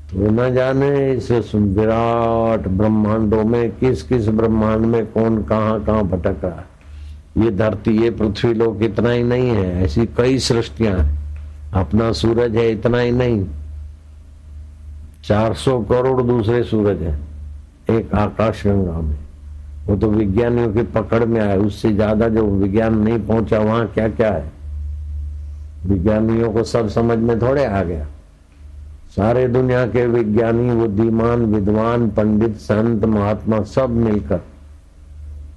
तो न जाने इस विराट ब्रह्मांडों में किस किस ब्रह्मांड में कौन कहाँ कहाँ भटक रहा है। ये धरती, ये पृथ्वी लोक इतना ही नहीं है, ऐसी कई सृष्टियां हैं। अपना सूरज है इतना ही नहीं, 400 करोड़ दूसरे सूरज है एक आकाश गंगा में। वो तो विज्ञानियों की पकड़ में आए, उससे ज्यादा जो विज्ञान नहीं पहुंचा वहां क्या क्या है। विज्ञानियों को सब समझ में थोड़े आ गया। सारे दुनिया के विज्ञानी, बुद्धिमान, विद्वान, पंडित, संत, महात्मा सब मिलकर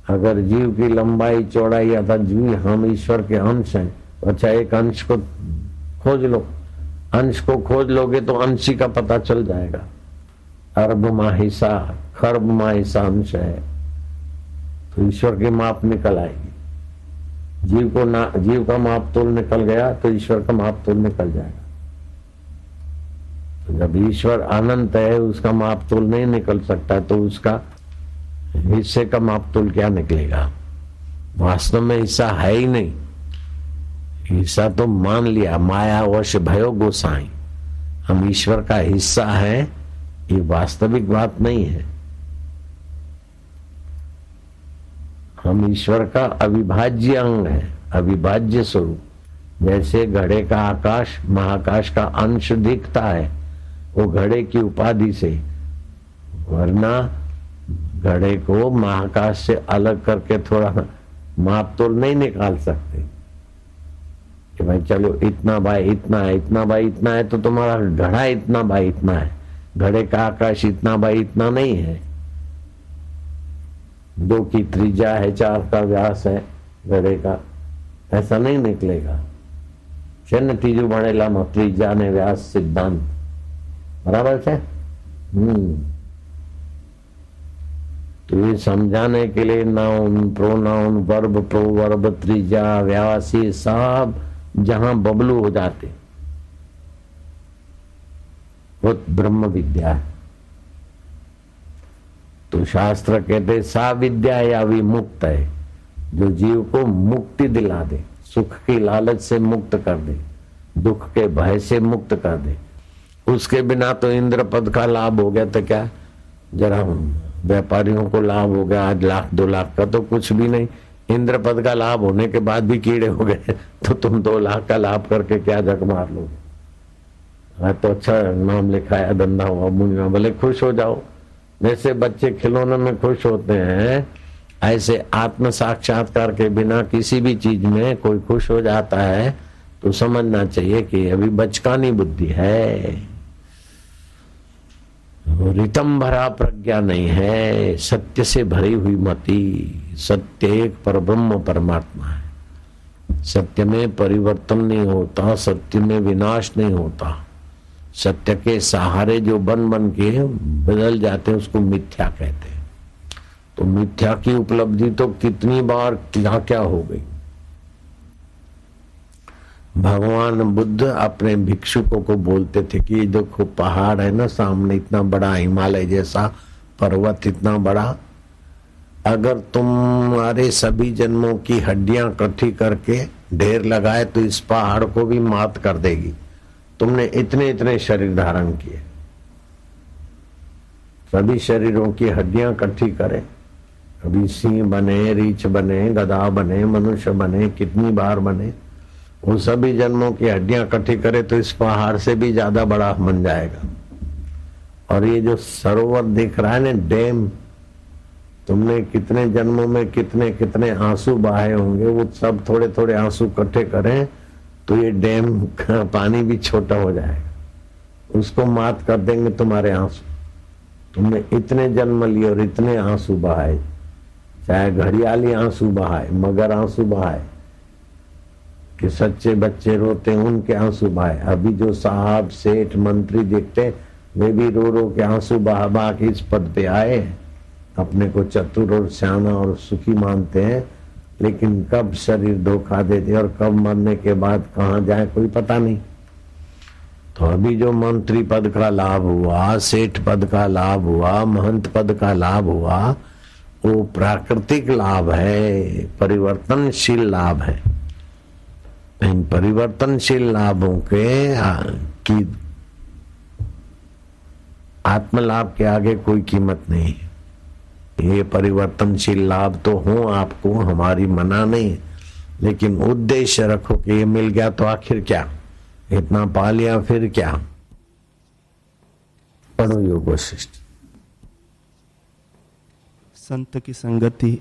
अगर जीव की लंबाई चौड़ाई अर्थात जीव हम ईश्वर के अंश हैं, तो अच्छा एक अंश को खोज लो। अंश को खोज लोगे तो अंशी का पता चल जाएगा। अर्ब माहिसा खर्ब माहिसा अंश है, तो ईश्वर की माप निकल आएगी। जीव का माप तोल निकल गया तो ईश्वर का माप तोल निकल जाएगा। तो जब ईश्वर अनंत है, उसका माप तोल नहीं निकल सकता, तो उसका हिस्से का माप तोल क्या निकलेगा। वास्तव में हिस्सा है ही नहीं, हिस्सा तो मान लिया, माया वश भयो गोसाई। हम ईश्वर का हिस्सा है, ये वास्तविक बात नहीं है। हम ईश्वर का अविभाज्य अंग है, अविभाज्य स्वरूप। जैसे घड़े का आकाश महाकाश का अंश दिखता है, वो घड़े की उपाधि से, वरना घड़े को महाकाश से अलग करके थोड़ा माप तोल नहीं निकाल सकते कि भाई चलो इतना बाय इतना है, इतना बाय इतना है, तो तुम्हारा घड़ा इतना बाय इतना है। घड़े का आकाश इतना बाय इतना नहीं है। 2 की त्रिज्या है, 4 का व्यास है घड़े का, ऐसा नहीं निकलेगा। छे तीजू भणेला में त्रिज्या ने व्यास सिद्धांत बराबर है। तो ये समझाने के लिए नाउन, प्रोनाउन, वर्ब, प्रोवर्ब, त्रिज्या, व्यास, ये सब जहां बबलू हो जाते वो ब्रह्म विद्या है। तो शास्त्र कहते सा विद्या या विमुक्त है, जो जीव को मुक्ति दिला दे, सुख की लालच से मुक्त कर दे, दुख के भय से मुक्त कर दे। उसके बिना तो इंद्र पद का लाभ हो गया तो क्या, जरा व्यापारियों को लाभ हो गया आज 1,00,000-2,00,000 का तो कुछ भी नहीं। इंद्र पद का लाभ होने के बाद भी कीड़े हो गए तो तुम 2,00,000 का लाभ करके क्या जग मार लोगे। हाँ तो अच्छा नाम लिखाया, धंधा हुआ, मुझे भले खुश हो जाओ। जैसे बच्चे खिलौने में खुश होते हैं, ऐसे आत्म साक्षात्कार के बिना किसी भी चीज में कोई खुश हो जाता है तो समझना चाहिए कि अभी बचकानी बुद्धि है, रितम भरा प्रज्ञा नहीं है, सत्य से भरी हुई मति। सत्य एक परब्रह्म परमात्मा है। सत्य में परिवर्तन नहीं होता, सत्य में विनाश नहीं होता। सत्य के सहारे जो बन बन के बदल जाते हैं उसको मिथ्या कहते हैं। तो मिथ्या की उपलब्धि तो कितनी बार क्या क्या हो गई। भगवान बुद्ध अपने भिक्षुकों को बोलते थे कि देखो पहाड़ है ना सामने, इतना बड़ा हिमालय जैसा पर्वत, इतना बड़ा, अगर तुम्हारे सभी जन्मों की हड्डियां इकट्ठी करके ढेर लगाए तो इस पहाड़ को भी मात कर देगी। तुमने इतने इतने शरीर धारण किए, सभी शरीरों की हड्डियां इकट्ठी करे, कभी सिंह बने, रीछ बने, गधा बने, मनुष्य बने, कितनी बार बने, वो सभी जन्मों की हड्डियां इकट्ठी करे तो इस पहाड़ से भी ज्यादा बड़ा बन जाएगा। और ये जो सरोवर दिख रहा है ना, डैम, तुमने कितने जन्मों में कितने कितने आंसू बहाए होंगे, वो सब थोड़े थोड़े आंसू इकट्ठे करें तो ये डैम का पानी भी छोटा हो जाएगा, उसको मात कर देंगे तुम्हारे आंसू। तुमने इतने जन्म लिए और इतने आंसू बहाए, चाहे घड़ियाली आंसू बहाए, मगर आंसू बहाए, कि सच्चे बच्चे रोते उनके आंसू बहाए। अभी जो साहब सेठ मंत्री दिखते वे भी रो रो के आंसू बहा बहा के इस पद पे आए, अपने को चतुर और सियाना और सुखी मानते हैं, लेकिन कब शरीर धोखा देते और कब मरने के बाद कहाँ जाए कोई पता नहीं। तो अभी जो मंत्री पद का लाभ हुआ, सेठ पद का लाभ हुआ, महंत पद का लाभ हुआ, वो प्राकृतिक लाभ है, परिवर्तनशील लाभ है। इन परिवर्तनशील लाभों की आत्म लाभ के आगे कोई कीमत नहीं है। ये परिवर्तनशील लाभ तो हो आपको, हमारी मना नहीं, लेकिन उद्देश्य रखो कि ये मिल गया तो आखिर क्या, इतना पा लिया फिर क्या। पढ़ो योग वशिष्ठ। संत की संगति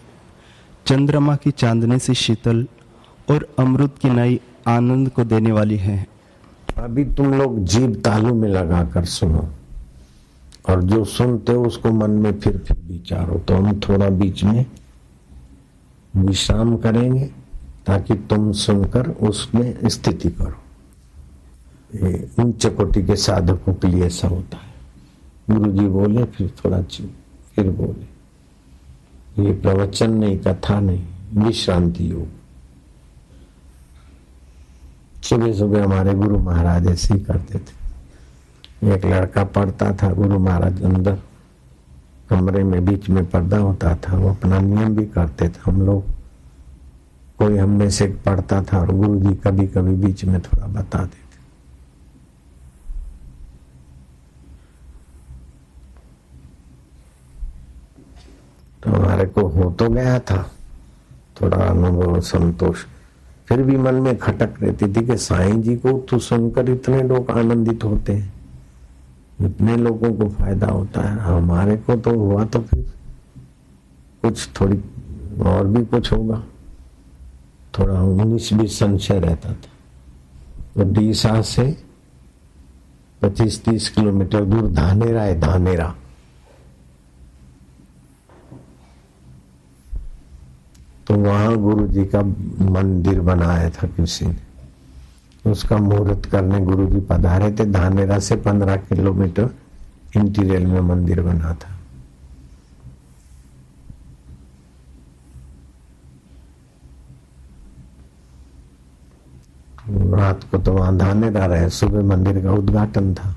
चंद्रमा की चांदनी से शीतल और अमृत की नई आनंद को देने वाली है। अभी तुम लोग जीभ तालू में लगाकर सुनो, और जो सुनते हो उसको मन में फिर विचारो। तो हम थोड़ा बीच में विश्राम करेंगे ताकि तुम सुनकर उसमें स्थिति करो। ये उच्च कोटि के साधकों के लिए ऐसा होता है। गुरु जी बोले फिर थोड़ा चुप, फिर बोले। ये प्रवचन नहीं, कथा नहीं, विश्रांति योग। सुबह सुबह हमारे गुरु महाराज ऐसे ही करते थे। एक लड़का पढ़ता था, गुरु महाराज अंदर कमरे में बीच में पर्दा होता था, वो अपना नियम भी करते थे। हम लोग कोई हम में से पढ़ता था और गुरु जी कभी कभी बीच में थोड़ा बता देते। तो हमारे को हो तो गया था थोड़ा अनुभव, संतोष, फिर भी मन में खटक रहती थी कि साईं जी को तो सुनकर इतने लोग आनंदित होते हैं, इतने लोगों को फायदा होता है, हमारे को तो हुआ तो फिर कुछ थोड़ी और भी कुछ होगा। थोड़ा 19-20 संशय रहता था। तो डीसा से 25-30 किलोमीटर दूर धानेरा है, धानेरा। तो वहां गुरु जी का मंदिर बनाया था किसी ने, उसका मुहूर्त करने गुरु जी पधारे थे। धानेरा से 15 किलोमीटर इंटीरियर में मंदिर बना था। रात को तो वहां धानेरा रहे, सुबह मंदिर का उद्घाटन था।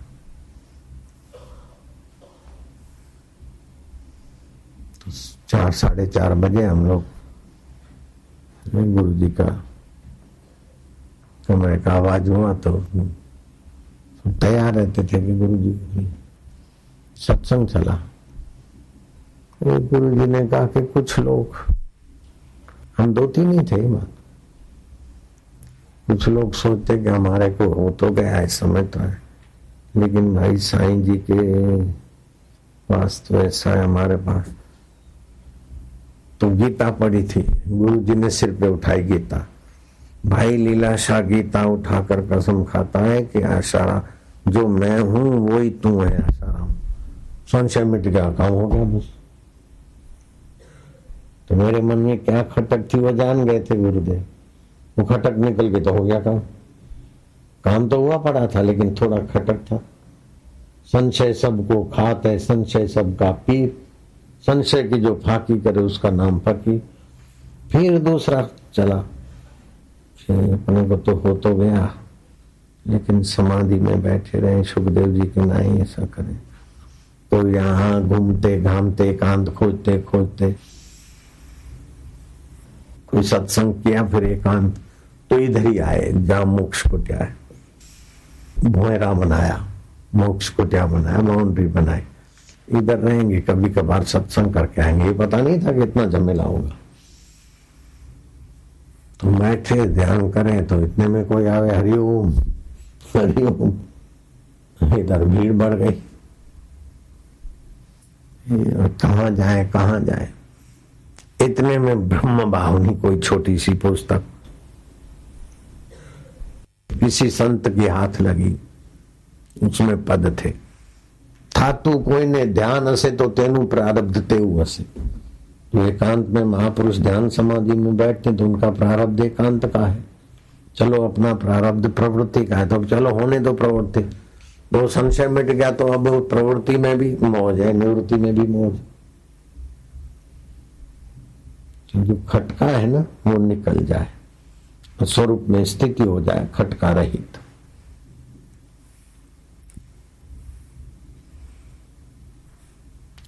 तो 4-4:30 बजे हम लोग गुरु जी का कमरे का आवाज हुआ तो तैयार रहते थे कि गुरु जी सत्संग चला। गुरु जी ने कहा कि कुछ लोग, हम 2-3 ही थे मां, कुछ लोग सोचते कि हमारे को हो तो गया है, समय तो है, लेकिन भाई साईं जी के पास तो ऐसा है, हमारे पास तो गीता पड़ी थी, गुरु जी ने सिर पे उठाई गीता, भाई लीलाशाह गीता उठाकर कसम खाता है कि आशाराम जो मैं हूं वही तू है आशाराम। संशय मिट गया, काम हो गया बस। तो मेरे मन में क्या खटक थी वो जान गए थे गुरुदेव, वो खटक निकल के तो हो गया काम। काम तो हुआ पड़ा था लेकिन थोड़ा खटक था। संशय सबको खात है, संशय सबका पीर, संशय की जो फाकी करे उसका नाम फकीर। फिर दूसरा चला, अपने को तो हो तो गया, लेकिन समाधि में बैठे रहे सुखदेव जी के नाई ऐसा करें। तो यहाँ घूमते घामते एकांत खोजते खोजते कोई सत्संग किया, फिर एकांत, तो इधर ही आए जहाँ मोक्ष कुटिया है, भोयरा बनाया, मोक्ष कुटिया बनाया, बाउंड्री बनाई, इधर रहेंगे, कभी कभार सत्संग करके आएंगे। ये पता नहीं था कि इतना झमेला होगा। तो बैठे ध्यान करें तो इतने में कोई आवे, हरिओम हरिओम, इधर भीड़ बढ़ गई, कहाँ जाए कहाँ जाए। इतने में ब्रह्म बाहुनी कोई छोटी सी पुस्तक किसी संत की हाथ लगी, उसमें पद थे, थातु कोई ने ध्यान हसे तो तेनु प्रारब्ध तेऊ हसे। तो एकांत में महापुरुष ध्यान समाधि में बैठते तो उनका प्रारब्ध एकांत का है, चलो अपना प्रारब्ध प्रवृत्ति का है, तो चलो होने दो प्रवृत्ति। वो संशय मिट गया तो अब प्रवृत्ति में भी मौज है, निवृत्ति में भी मौज। जो खटका है ना वो निकल जाए, स्वरूप में स्थिति हो जाए खटका रहित।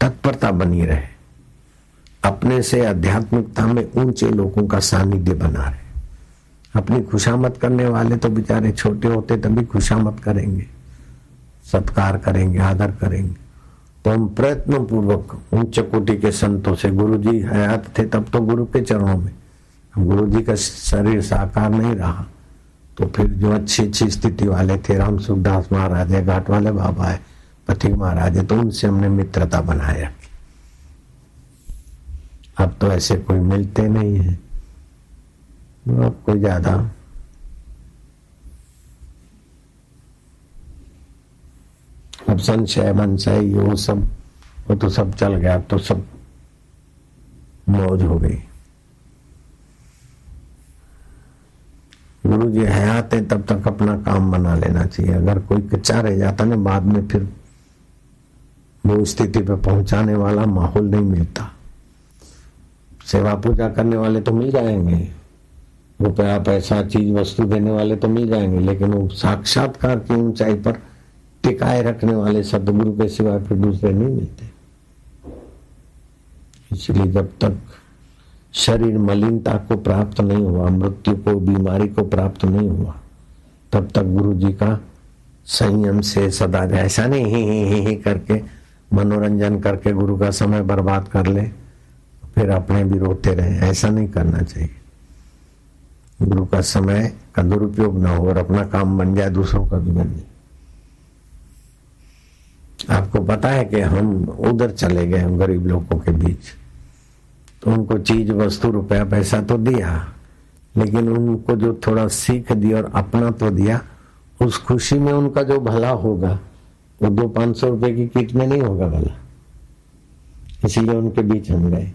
तत्परता बनी रहे, अपने से आध्यात्मिकता में ऊंचे लोगों का सानिध्य बना रहे। अपनी खुशामद करने वाले तो बेचारे छोटे होते तभी खुशामद करेंगे, सत्कार करेंगे, आदर करेंगे। तो हम प्रयत्न पूर्वक उच्च कोटि के संतों से, गुरु जी हयात थे तब तो गुरु के चरणों में, गुरु जी का शरीर साकार नहीं रहा तो फिर जो अच्छी अच्छी स्थिति वाले थे, राम सुखदास महाराज है, घाट वाले बाबा है, पथिक महाराज है, तो उनसे हमने मित्रता बनाए रखी। अब तो ऐसे कोई मिलते नहीं है, अब कोई ज्यादा अब संशय मनशय वो सब, वो तो सब चल गया, अब तो सब मौज हो गई। गुरु जी हयात है तब तक अपना काम बना लेना चाहिए। अगर कोई कच्चा रह जाता ना, बाद में फिर वो स्थिति पे पहुंचाने वाला माहौल नहीं मिलता। सेवा पूजा करने वाले तो मिल जाएंगे, रुपया पैसा चीज वस्तु देने वाले तो मिल जाएंगे, लेकिन वो साक्षात्कार की ऊंचाई पर टिकाए रखने वाले सदगुरु के सिवाय फिर दूसरे नहीं मिलते। इसलिए जब तक शरीर मलिनता को प्राप्त नहीं हुआ, मृत्यु को, बीमारी को प्राप्त नहीं हुआ, तब तक गुरु जी का संयम से सदा, ऐसा नहीं ही करके मनोरंजन करके गुरु का समय बर्बाद कर ले फिर अपने भी रोते रहे, ऐसा नहीं करना चाहिए। गुरु का समय का दुरुपयोग ना हो और अपना काम बन जाए, दूसरों का भी बन जाए। आपको पता है कि हम उधर चले गए गरीब लोगों के बीच, तो उनको चीज वस्तु रुपया पैसा तो दिया, लेकिन उनको जो थोड़ा सीख दी और अपना तो दिया, उस खुशी में उनका जो भला होगा वो 200-500 रुपए की किट में नहीं होगा भला। इसीलिए उनके बीच हम गए,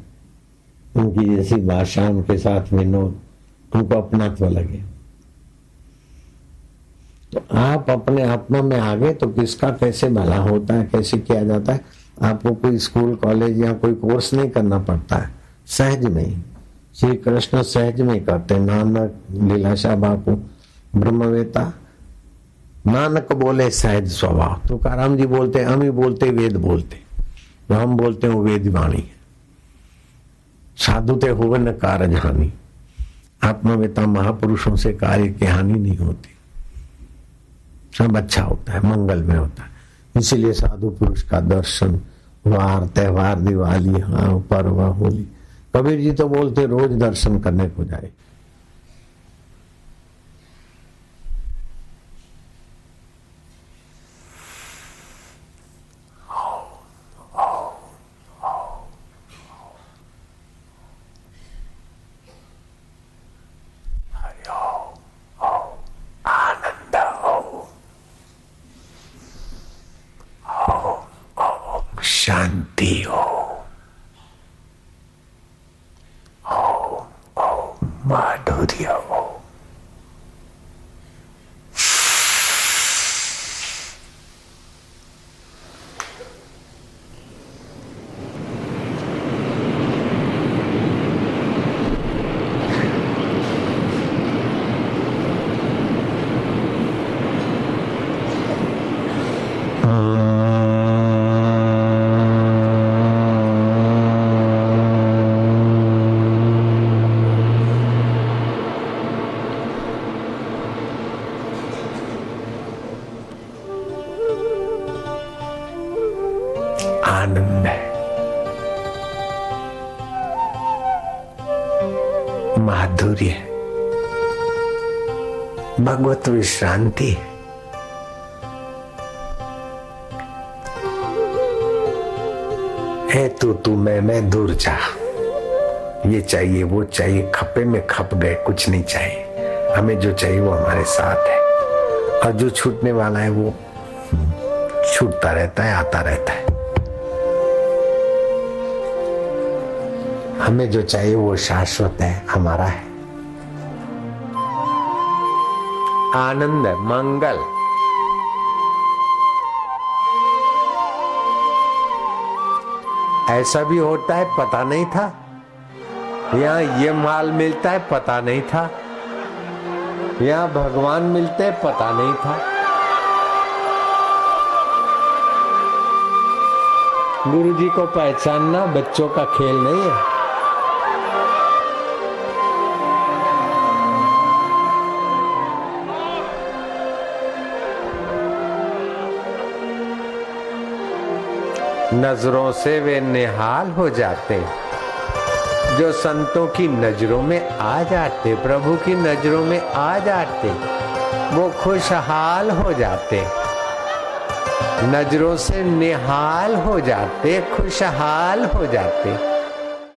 उनकी जैसी भाषा, उनके साथ विनोद, उनको अपनात्व लगे। तो आप अपने आत्मा में आ गए तो किसका कैसे भला होता है, कैसे किया जाता है, आपको कोई स्कूल कॉलेज या कोई कोर्स नहीं करना पड़ता है, सहज में ही। श्री कृष्ण सहज में करते, नानक लीलाशाह बापू ब्रह्मवेता, नानक बोले सहज स्वभाव, तो तुकाराम जी बोलते हम ही बोलते वेद बोलते, जो हम बोलते हैं वो वेद वाणी है। साधु ते हुए न कारज हानि, आत्मवेता महापुरुषों से कार्य की हानि नहीं होती, सब अच्छा होता है, मंगल में होता है। इसीलिए साधु पुरुष का दर्शन, वार त्योहार, दिवाली, हाँ पर्व, होली, कबीर जी तो बोलते रोज दर्शन करने को जाए। शांति हो, माधुर्य हो। आनंद है, माधुर्य है, भगवत विश्रांति है। है तू मैं दूर जा, ये चाहिए वो चाहिए, खपे में खप गए, कुछ नहीं चाहिए। हमें जो चाहिए वो हमारे साथ है, और जो छूटने वाला है वो छूटता रहता है, आता रहता है। हमें जो चाहिए वो शाश्वत है, हमारा है। आनंद है, मंगल। ऐसा भी होता है, पता नहीं था। यहाँ ये माल मिलता है, पता नहीं था। यहाँ भगवान मिलते, पता नहीं था। गुरु जी को पहचानना बच्चों का खेल नहीं है। नजरों से वे निहाल हो जाते, जो संतों की नजरों में आ जाते, प्रभु की नजरों में आ जाते, वो खुशहाल हो जाते। नजरों से निहाल हो जाते, खुशहाल हो जाते।